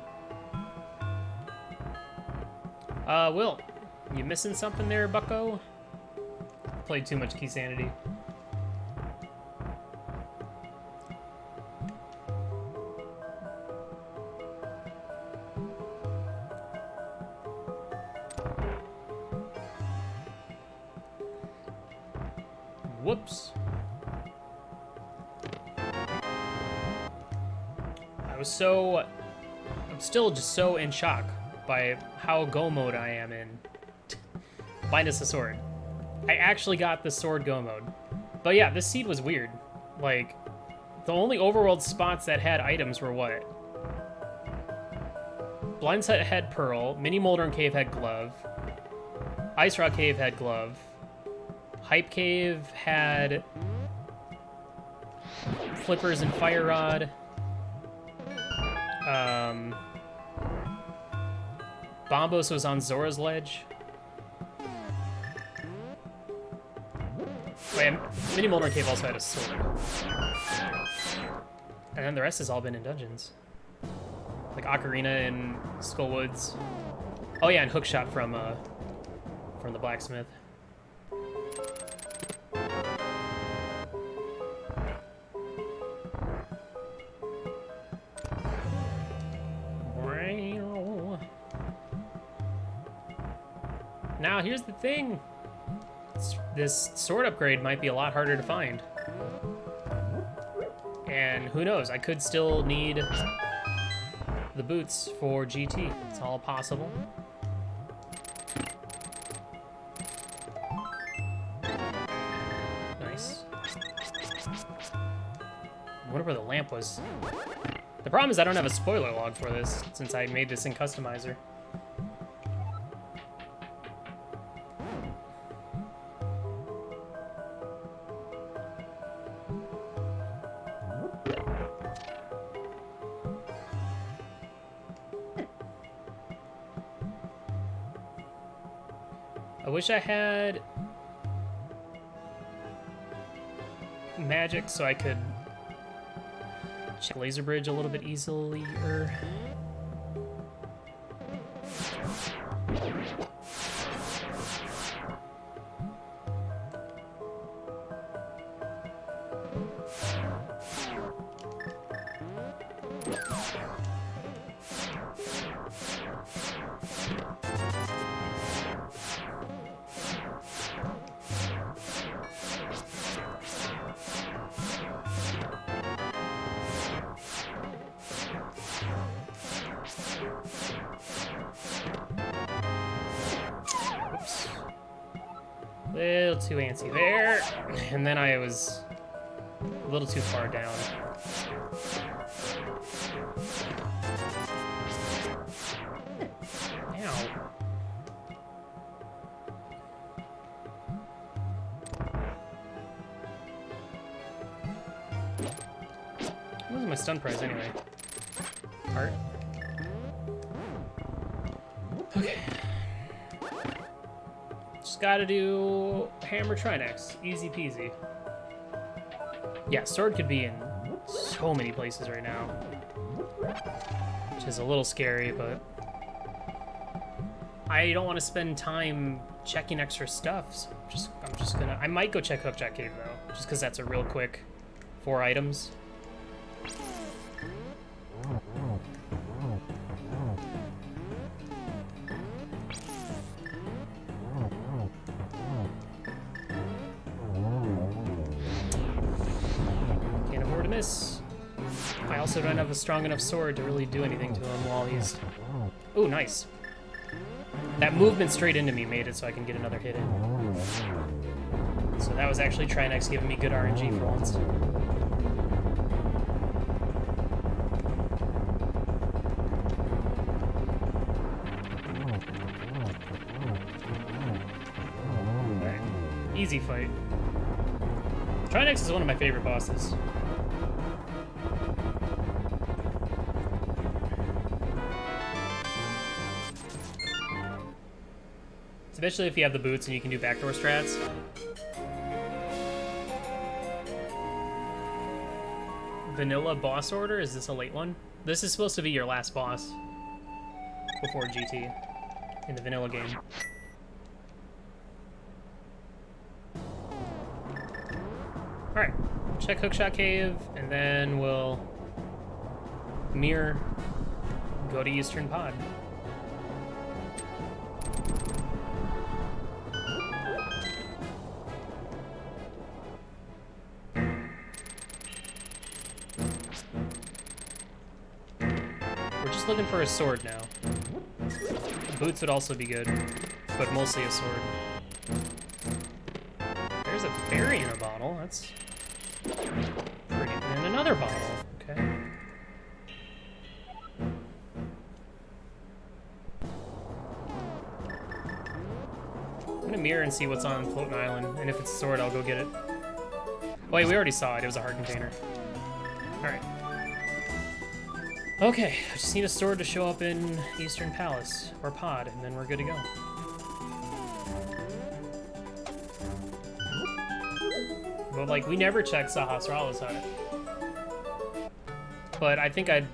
Will, you missing something there, bucko? Played too much Key Sanity. Whoops. I'm still just so in shock by how go mode I am in. Find us a sword. I actually got the sword go mode. But yeah, this seed was weird. Like, the only overworld spots that had items were what? Blind Set had Pearl, Mini Moldern Cave had Glove, Ice Rock Cave had Glove, Hype Cave had Flippers and Fire Rod, Bombos was on Zora's Ledge. Wait, Mini Moldern Cave also had a sword. And then the rest has all been in dungeons. Like Ocarina and Skullwoods. Oh yeah, and Hookshot from the blacksmith. Now here's the thing. This sword upgrade might be a lot harder to find. And who knows, I could still need the boots for GT. It's all possible. Nice. I wonder where the lamp was. The problem is I don't have a spoiler log for this, since I made this in Customizer. I wish I had magic so I could check Laser Bridge a little bit easier. little too antsy there, and then I was a little too far down. Ow. What was my stun prize anyway? Heart. Okay. Just gotta do hammer Trinex. Easy peasy. Yeah, sword could be in so many places right now. Which is a little scary, but I don't want to spend time checking extra stuff. So I'm just gonna... I might go check Hookjack Cave, though. Just because that's a real quick 4 items. Can't afford to miss. I also don't have a strong enough sword to really do anything to him while he's... Ooh, nice. That movement straight into me made it so I can get another hit in. So that was actually Trinex giving me good RNG for once. Alright. Easy fight. Trinex is one of my favorite bosses. Especially if you have the boots and you can do backdoor strats. Vanilla boss order? Is this a late one? This is supposed to be your last boss before GT in the vanilla game. Alright, check Hookshot Cave, and then we'll mirror, go to Eastern Pod. Looking for a sword now. Boots would also be good, but mostly a sword. There's a fairy in a bottle. That's pretty. And another bottle. Okay. I'm gonna mirror and see what's on Floating Island, and if it's a sword, I'll go get it. Oh, wait, we already saw it. It was a heart container. All right. Okay, I just need a sword to show up in Eastern Palace, or Pod, and then we're good to go. But, like, we never checked Sahasrara's hut. But I think I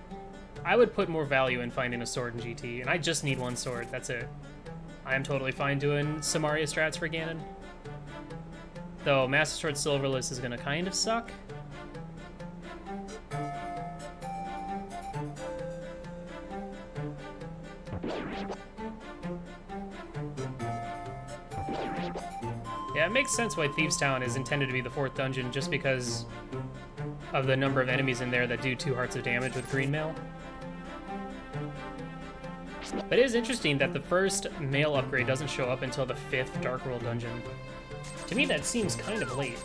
would put more value in finding a sword in GT, and I just need one sword, that's it. I am totally fine doing Samaria strats for Ganon. Though Master Sword Silverless is gonna kind of suck. Yeah, it makes sense why Thieves' Town is intended to be the 4th dungeon, just because of the number of enemies in there that do 2 hearts of damage with green mail. But it is interesting that the first mail upgrade doesn't show up until the 5th Dark World dungeon. To me, that seems kind of late.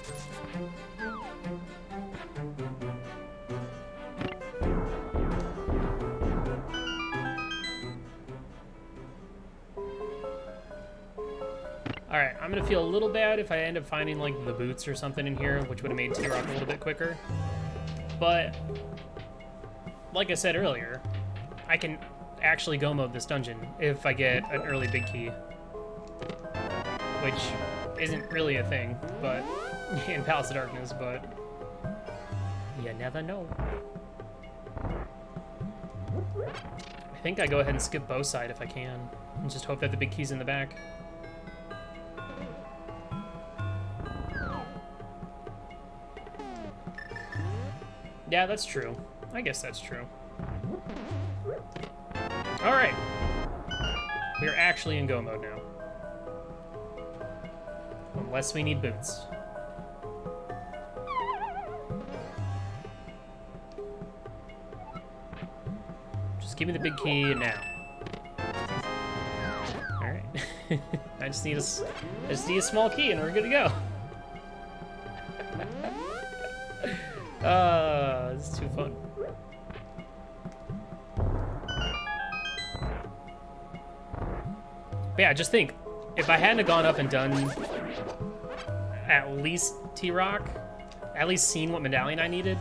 Alright, I'm gonna feel a little bad if I end up finding, like, the boots or something in here, which would have made T-Rock a little bit quicker. But, like I said earlier, I can actually go mode this dungeon if I get an early big key. Which isn't really a thing, but in Palace of Darkness, but you never know. I think I go ahead and skip both side if I can, and just hope that the big key's in the back. Yeah, that's true. I guess that's true. Alright. We're actually in go mode now. Unless we need boots. Just give me the big key now. Alright. I just need a small key and we're good to go. This is too fun. But yeah, just think, if I hadn't gone up and done at least T-Rock, at least seen what medallion I needed,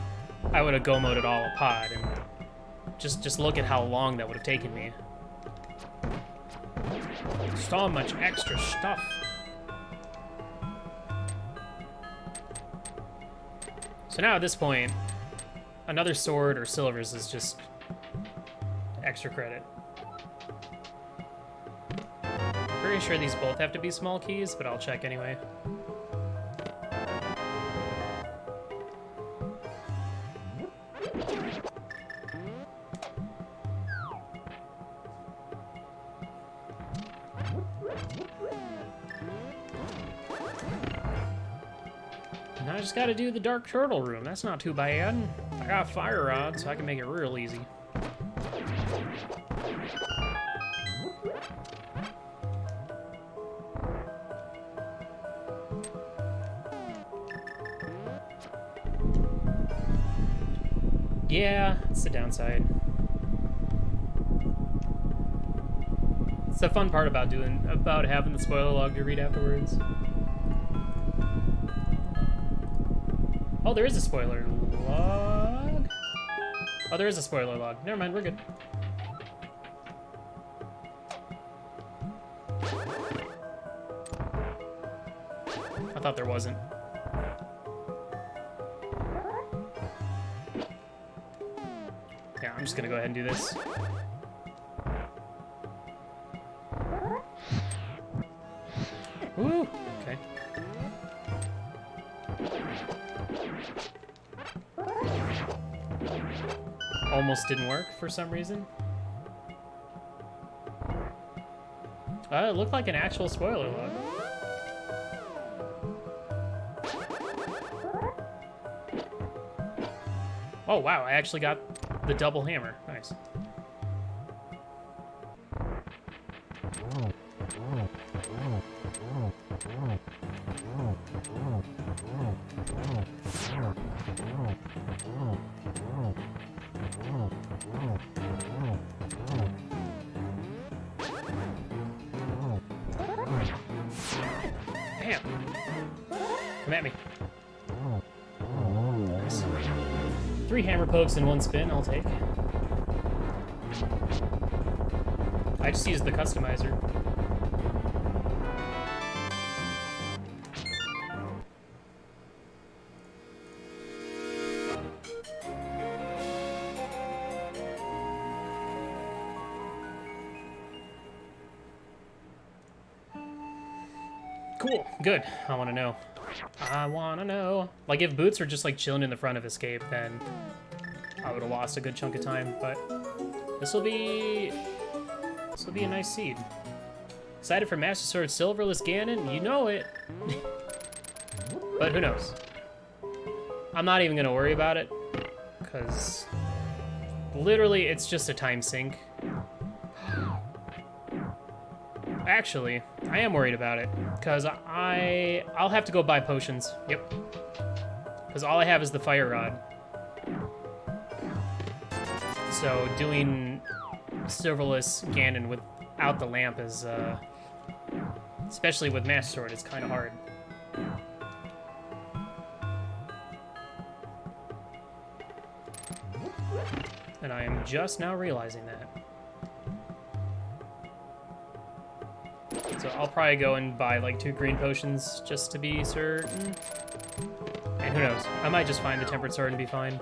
I would have go-moded all a pod, and just look at how long that would have taken me. So much extra stuff. So now at this point, another sword or silvers is just extra credit. I'm pretty sure these both have to be small keys, but I'll check anyway. Now I just gotta do the Dark Turtle room. That's not too bad. I got a fire rod, so I can make it real easy. Yeah, it's the downside. It's the fun part about having the spoiler log to read afterwards. Oh, there is a spoiler log. Oh, there is a spoiler log. Never mind, we're good. I thought there wasn't. Yeah, I'm just gonna go ahead and do this. Woo! Okay. Almost didn't work for some reason. It looked like an actual spoiler log. Oh wow, I actually got the double hammer. Nice. Damn. Come at me. Nice. 3 hammer pokes in 1 spin, I'll take. I just used the customizer. Cool, good. I want to know. I want to know. Like, if boots were just, like, chilling in the front of escape, then I would have lost a good chunk of time, but this will be a nice seed. Excited for Master Sword Silverless Ganon? You know it. But who knows? I'm not even going to worry about it, because literally it's just a time sink. Actually, I am worried about it, because I'll have to go buy potions. Yep. Because all I have is the fire rod. So doing Silverless Ganon without the lamp is, especially with Master Sword, is kind of hard. And I am just now realizing that. So I'll probably go and buy like 2 green potions just to be certain. And who knows? I might just find the Tempered Sword and be fine.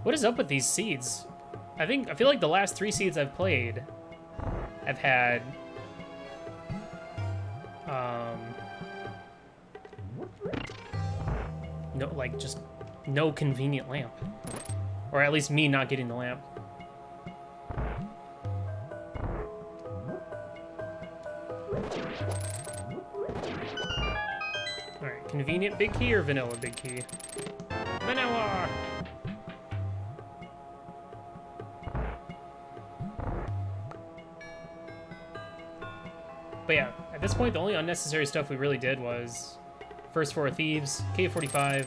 What is up with these seeds? I feel like the last 3 seeds I've played have had no, like, just no convenient lamp. Or at least me not getting the lamp. Alright, convenient big key or vanilla big key? Vanilla! But yeah, at this point, the only unnecessary stuff we really did was first 4 thieves, K-45,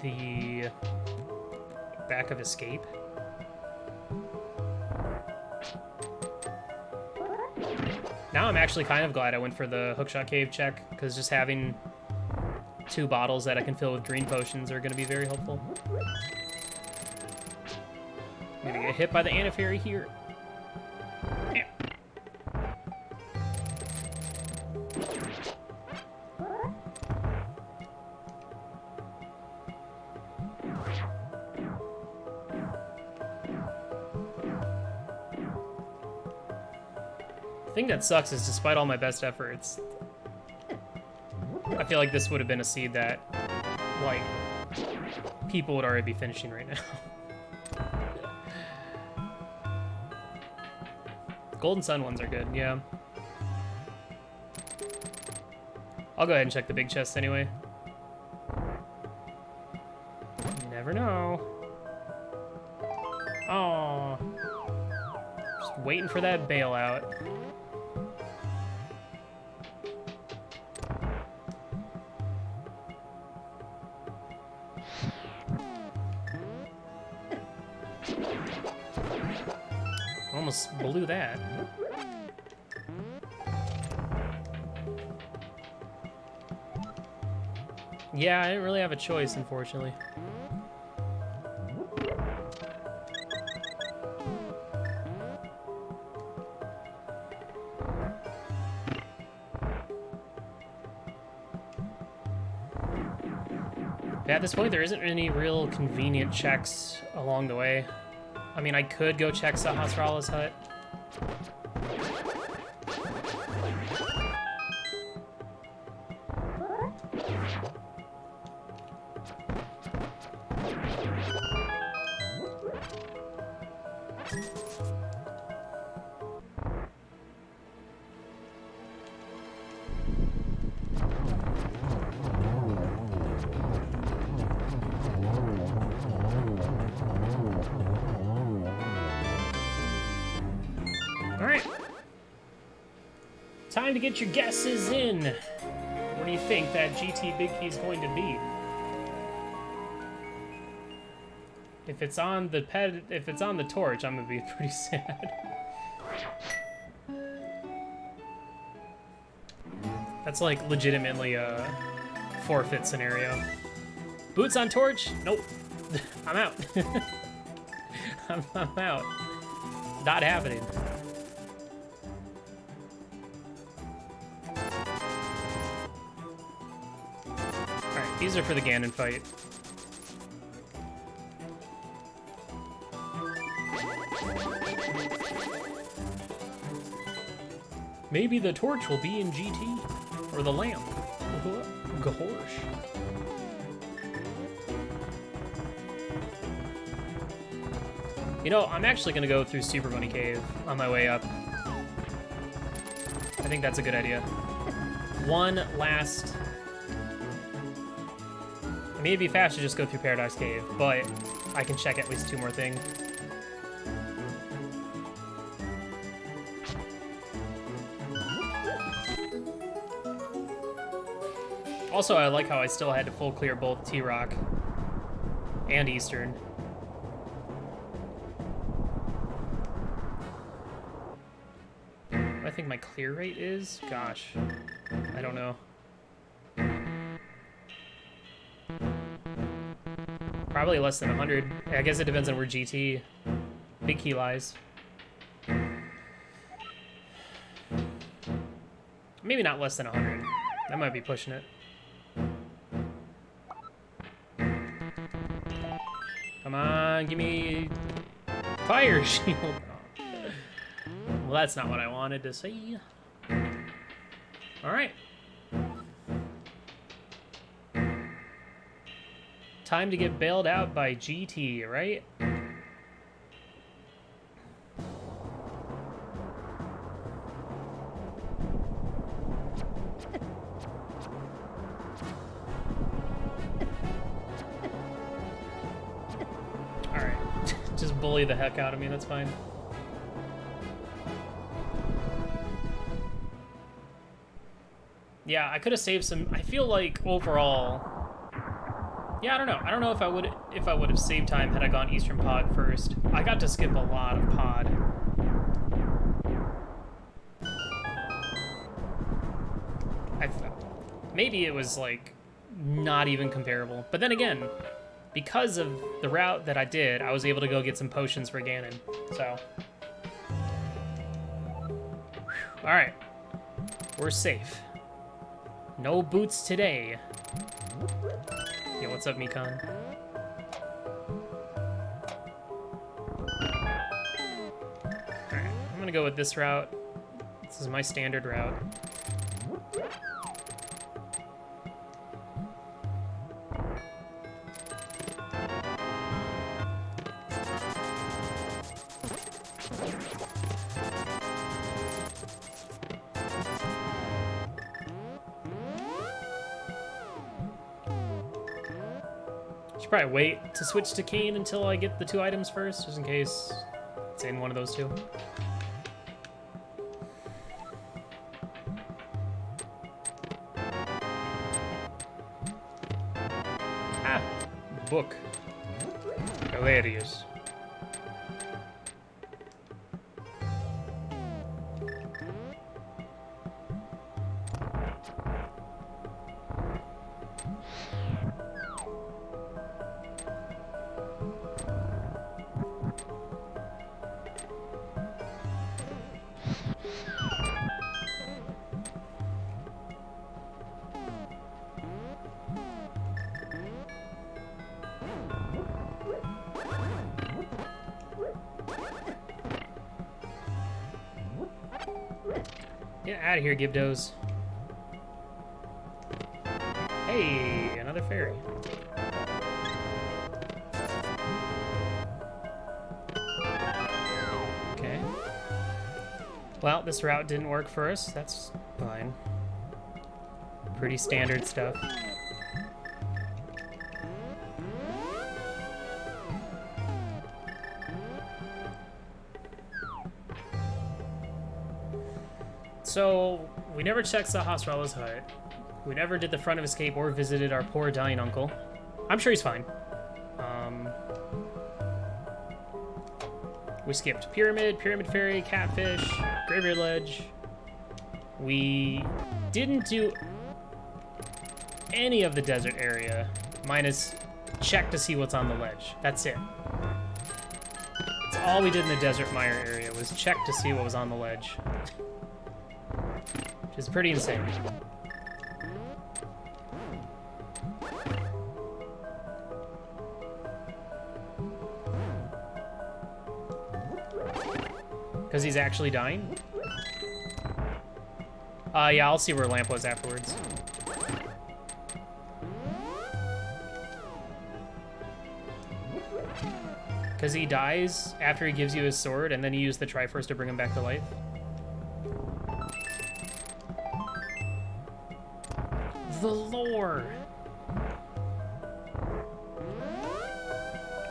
the back of escape. Now I'm actually kind of glad I went for the hookshot cave check, because just having 2 bottles that I can fill with green potions are going to be very helpful. I'm going to get hit by the antifairy here. The thing that sucks is, despite all my best efforts, I feel like this would have been a seed that, like, people would already be finishing right now. Golden Sun ones are good, yeah. I'll go ahead and check the big chest anyway. You never know. Oh, just waiting for that bailout. Almost blew that. Yeah, I didn't really have a choice, unfortunately. Yeah, at this point, there isn't any real convenient checks along the way. I mean, I could go check Sahasrara's hut. Time to get your guesses in. What do you think that GT Big Key is going to be? If it's on the if it's on the torch, I'm gonna be pretty sad. That's like legitimately a forfeit scenario. Boots on torch? Nope. I'm out. I'm out. Not happening. These are for the Ganon fight. Maybe the torch will be in GT, or the lamp. Gosh. You know, I'm actually gonna go through Super Bunny Cave on my way up. I think that's a good idea. One last... I mean, it'd be fast to just go through Paradise Cave, but I can check at least 2 more things. Also, I like how I still had to full clear both T-Rock and Eastern. What do I think my clear rate is? Gosh, I don't know. Probably less than 100. I guess it depends on where GT Big Key lies. Maybe not less than 100. That might be pushing it. Come on, give me fire shield. Oh. Well, that's not what I wanted to see. All right. Time to get bailed out by GT, right? Alright. Just Just bully the heck out of me, that's fine. Yeah, I could have saved some. I feel like overall, yeah, I don't know. I don't know if I would have saved time had I gone Eastern Pod first. I got to skip a lot of Pod. Maybe it was like not even comparable. But then again, because of the route that I did, I was able to go get some potions for Ganon. So, all right, we're safe. No boots today. Yo, what's up, Mikan? Alright, I'm gonna go with this route. This is my standard route. Should probably wait to switch to Kane until I get the 2 items first, just in case it's in one of those 2. Ah, book. Hilarious. Get out of here, Gibdos. Hey, another fairy. Okay. Well, this route didn't work for us. That's fine. Pretty standard stuff. So, we never checked Sahasrara's hut. We never did the front of escape or visited our poor dying uncle. I'm sure he's fine. We skipped Pyramid, Pyramid Fairy, Catfish, Graveyard Ledge. We didn't do any of the desert area, minus check to see what's on the ledge. That's it. That's all we did in the Desert Mire area, was check to see what was on the ledge. Which is pretty insane. Because he's actually dying? Yeah, I'll see where Lamp was afterwards. Because he dies after he gives you his sword, and then you use the Triforce to bring him back to life. The lore!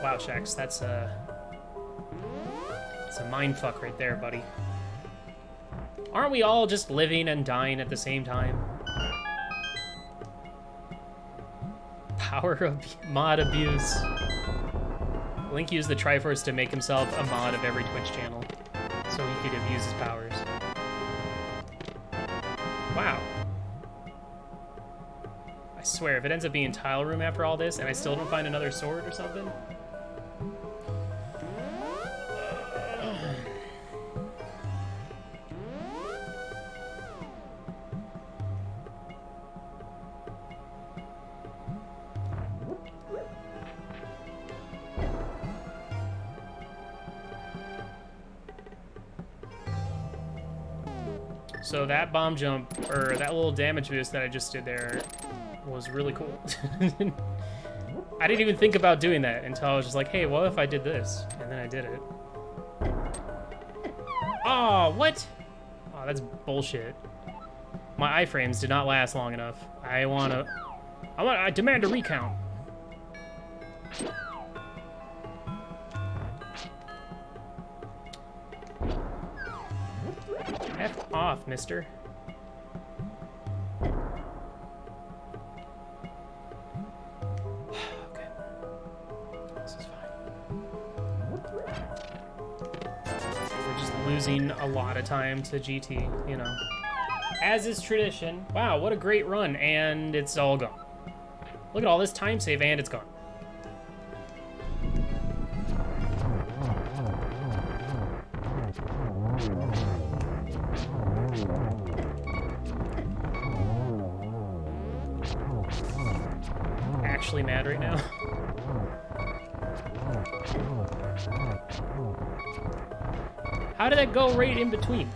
Wow, Shax, that's a mindfuck right there, buddy. Aren't we all just living and dying at the same time? Power of mod abuse. Link used the Triforce to make himself a mod of every Twitch channel, so he could abuse his powers. Wow. I swear, if it ends up being Tile Room after all this, and I still don't find another sword or something... So that bomb jump, or that little damage boost that I just did there was really cool. I didn't even think about doing that until I was just like, hey, what if I did this? And then I did it. Oh, what? Oh, that's bullshit. My iframes did not last long enough. I demand a recount. off, mister. Okay. This is fine. We're just losing a lot of time to GT, you know. As is tradition. Wow, what a great run, and it's all gone. Look at all this time save, and it's gone. Actually mad right now. How did that go right in between?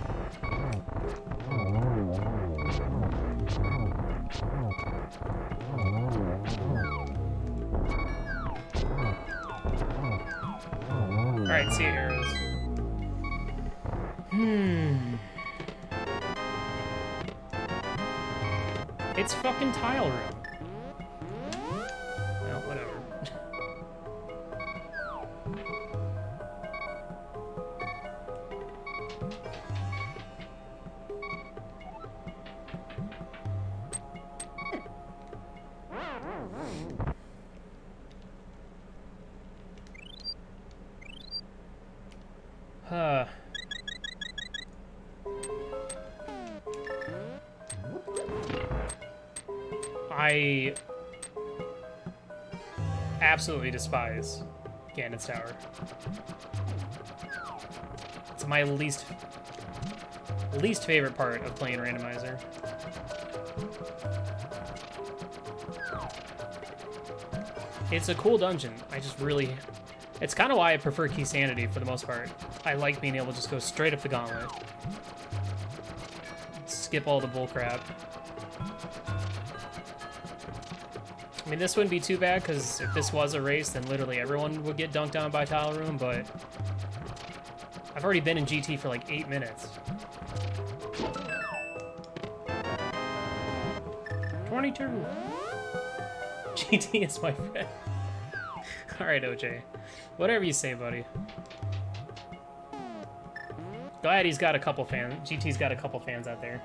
Alright, see arrows. It's fucking tile room. Well, whatever. I absolutely despise Ganon's Tower. It's my least favorite part of playing Randomizer. It's a cool dungeon. I just really... It's kind of why I prefer Key Sanity for the most part. I like being able to just go straight up the gauntlet. Skip all the bullcrap. I mean, this wouldn't be too bad, because if this was a race, then literally everyone would get dunked on by Tile Room, but I've already been in GT for like 8 minutes. 22. GT is my friend. Alright, OJ. Whatever you say, buddy. Glad he's got a couple fans. GT's got a couple fans out there.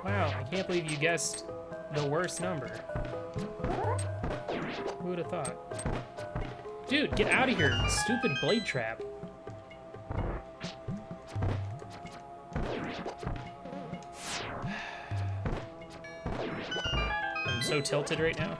Wow, I can't believe you guessed the worst number. Who would have thought? Dude, get out of here, stupid blade trap. I'm so tilted right now.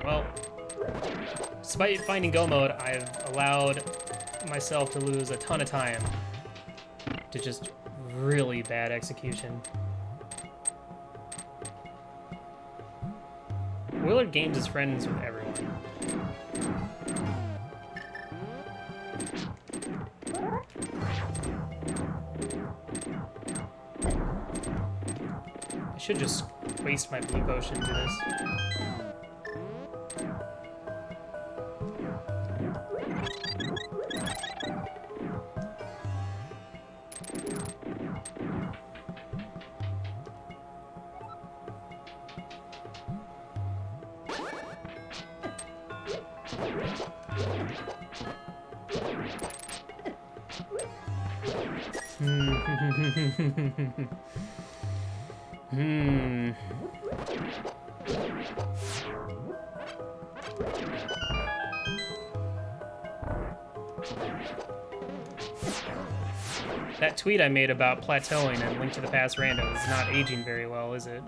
Well, despite finding go mode, I've allowed myself to lose a ton of time to just really bad execution. Willard Games is friends with everyone. I should just waste my blue potion to this. That tweet I made about plateauing and Link to the Past random is not aging very well, is it?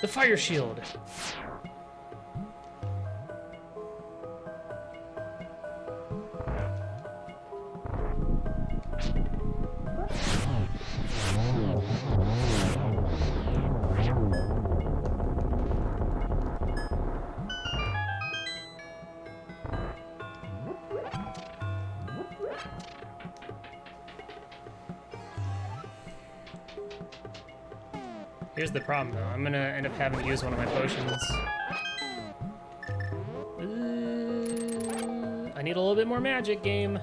The fire shield. Here's the problem, though. I'm gonna end up having to use one of my potions. I need a little bit more magic, game.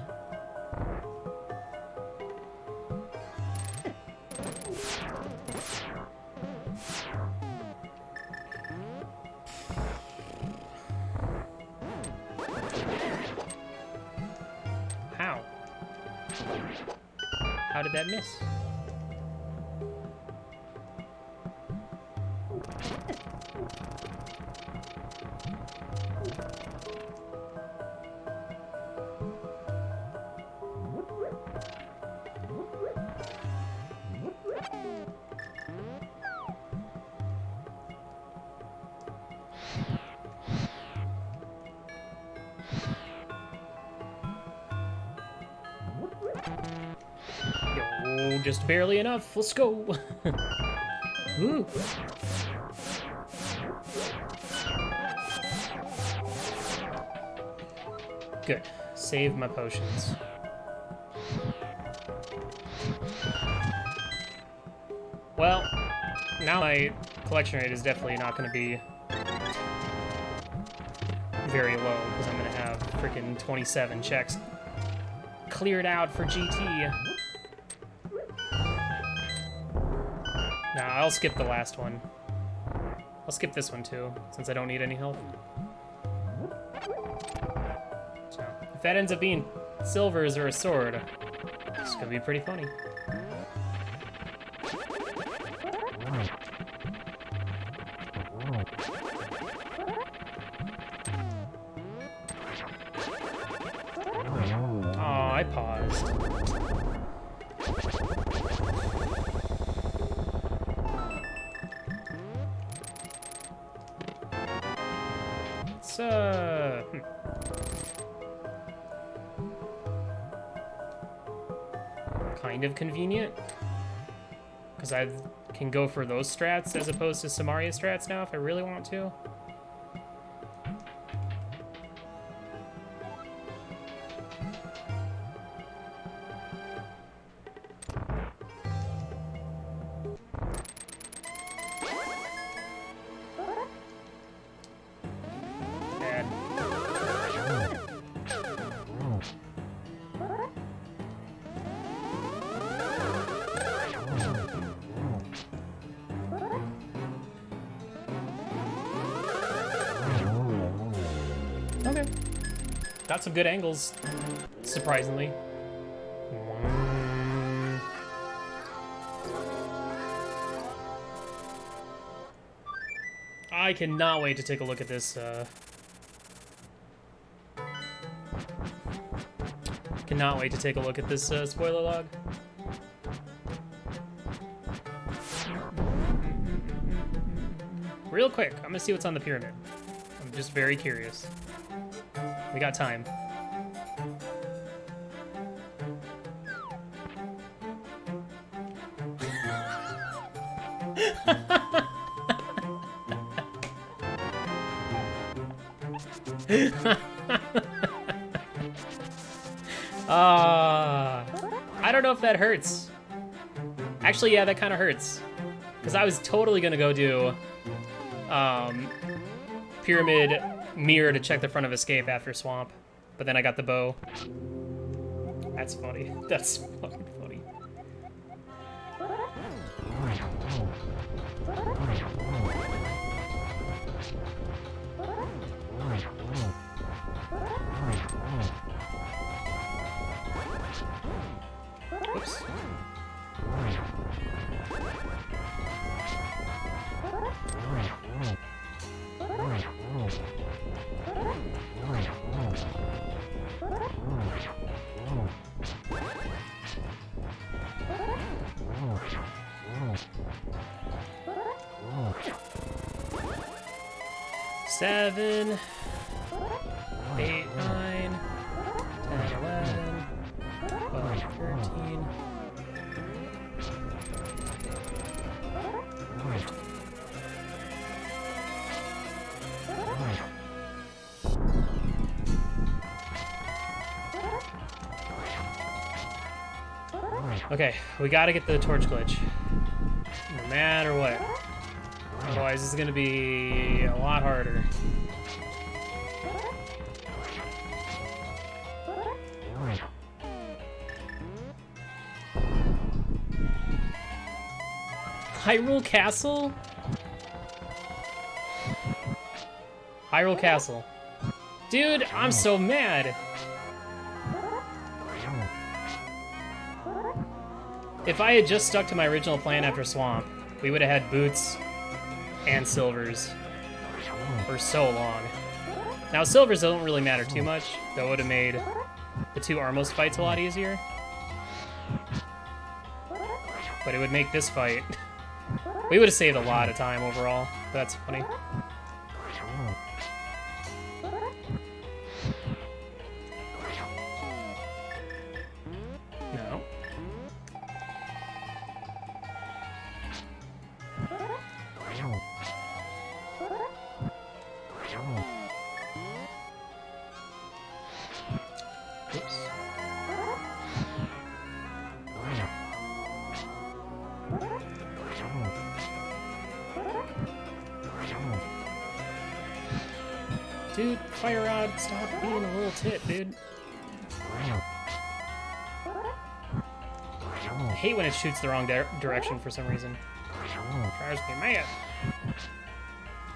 How? How did that miss? Yo, just barely enough. Let's go. Ooh. Good. Save my potions. Well, now my collection rate is definitely not going to be very low because I'm going to have freaking 27 checks cleared out for GT. Nah, I'll skip the last one. I'll skip this one too, since I don't need any help. So, if that ends up being silvers or a sword, it's gonna be pretty funny. Oh, I paused. Kind of convenient, because I can go for those strats as opposed to Samaria strats now if I really want to. Okay. Got some good angles, surprisingly. I cannot wait to take a look at this. Cannot wait to take a look at this spoiler log. Real quick, I'm gonna see what's on the pyramid. I'm just very curious. We got time. I don't know if that hurts. Actually, yeah, that kind of hurts. Because I was totally gonna go do pyramid mirror to check the front of escape after swamp, but then I got the bow. That's funny. That's fucking funny. Oops. Seven, 8, 9, 10, 11, 12, 13. Okay, we gotta get the torch glitch. No matter what. Otherwise, this is gonna be a lot harder. Hyrule Castle? Hyrule Castle. Dude, I'm so mad. If I had just stuck to my original plan after Swamp, we would have had Boots and Silvers for so long. Now, Silvers don't really matter too much. That would have made the two Armos fights a lot easier. But it would make this fight... We would have saved a lot of time overall. That's funny. No. Oops. Dude, Fire Rod, stop being a little tit, dude. I hate when it shoots the wrong direction for some reason. Drives me mad.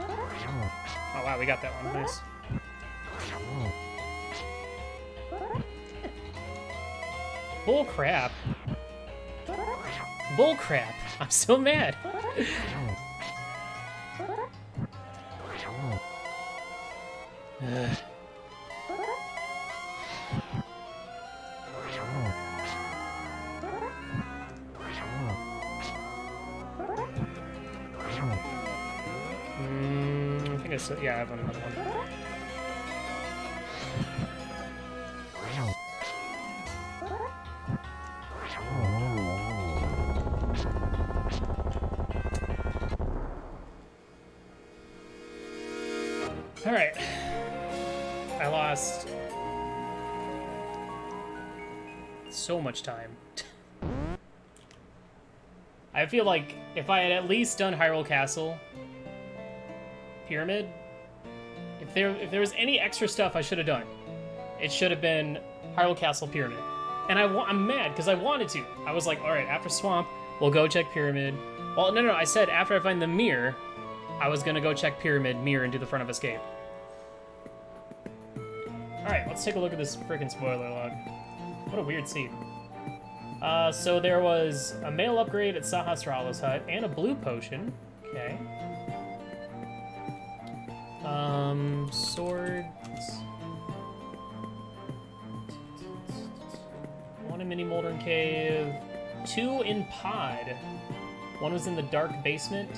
Oh wow, we got that one. Nice. Bull crap. Bull crap. I'm so mad. I think I said, yeah, I have another one. All right. I lost so much time. I feel like if I had at least done Hyrule Castle, Pyramid, if there was any extra stuff I should have done, it should have been Hyrule Castle Pyramid. And I'm mad because I wanted to. I was like, all right, after Swamp, we'll go check Pyramid. Well, no, I said after I find the mirror, I was gonna go check Pyramid, mirror, and do the front of Escape. Alright, let's take a look at this freaking spoiler log. What a weird scene. So there was a mail upgrade at Sahasrara's hut and a blue potion. Okay. Swords. One in Mini Molten Cave. Two in Pod. One was in the dark basement.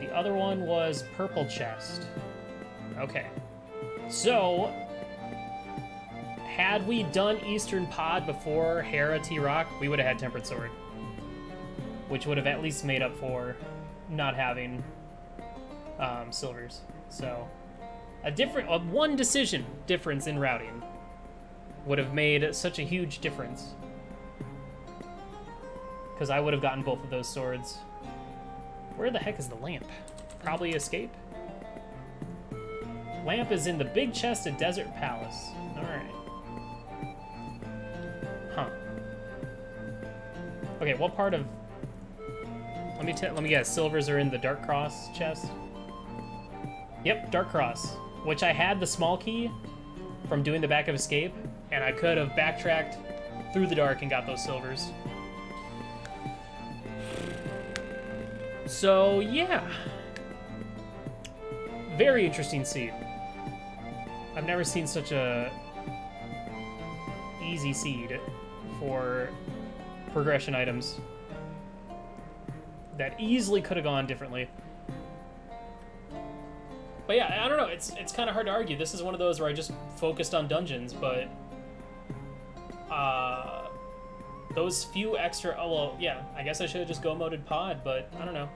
The other one was purple chest. Okay. So... had we done Eastern Pod before Hera T-Rock, we would have had Tempered Sword. Which would have at least made up for not having Silvers. So, a one decision difference in routing would have made such a huge difference. Because I would have gotten both of those swords. Where the heck is the lamp? Probably Escape? Lamp is in the big chest at Desert Palace. Alright. Huh. Okay, what part of... Let me guess. Silvers are in the Dark Cross chest? Yep, Dark Cross. Which I had the small key from doing the back of Escape, and I could have backtracked through the dark and got those silvers. So, yeah. Very interesting seed. I've never seen such a easy seed for progression items that easily could have gone differently. But yeah, I don't know, it's kind of hard to argue. This is one of those where I just focused on dungeons, but those few extra, oh well, yeah, I guess I should have just go moded pod, but I don't know.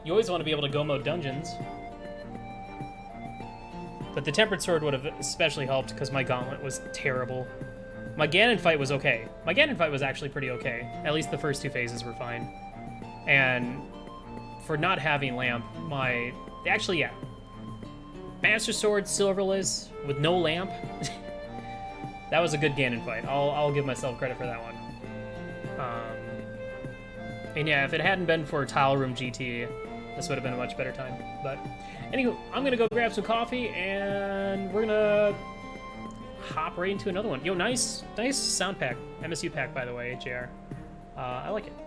You always want to be able to go mode dungeons. But the Tempered Sword would have especially helped because my Gauntlet was terrible. My Ganon fight was okay. My Ganon fight was actually pretty okay. At least the first two phases were fine. And for not having lamp, actually, yeah. Master Sword Silverless with no lamp. That was a good Ganon fight. I'll give myself credit for that one. And yeah, if it hadn't been for Tile Room GT, this would have been a much better time. But anywho, I'm gonna go grab some coffee and we're gonna hop right into another one. Yo, nice sound pack. MSU pack, by the way, JR. I like it.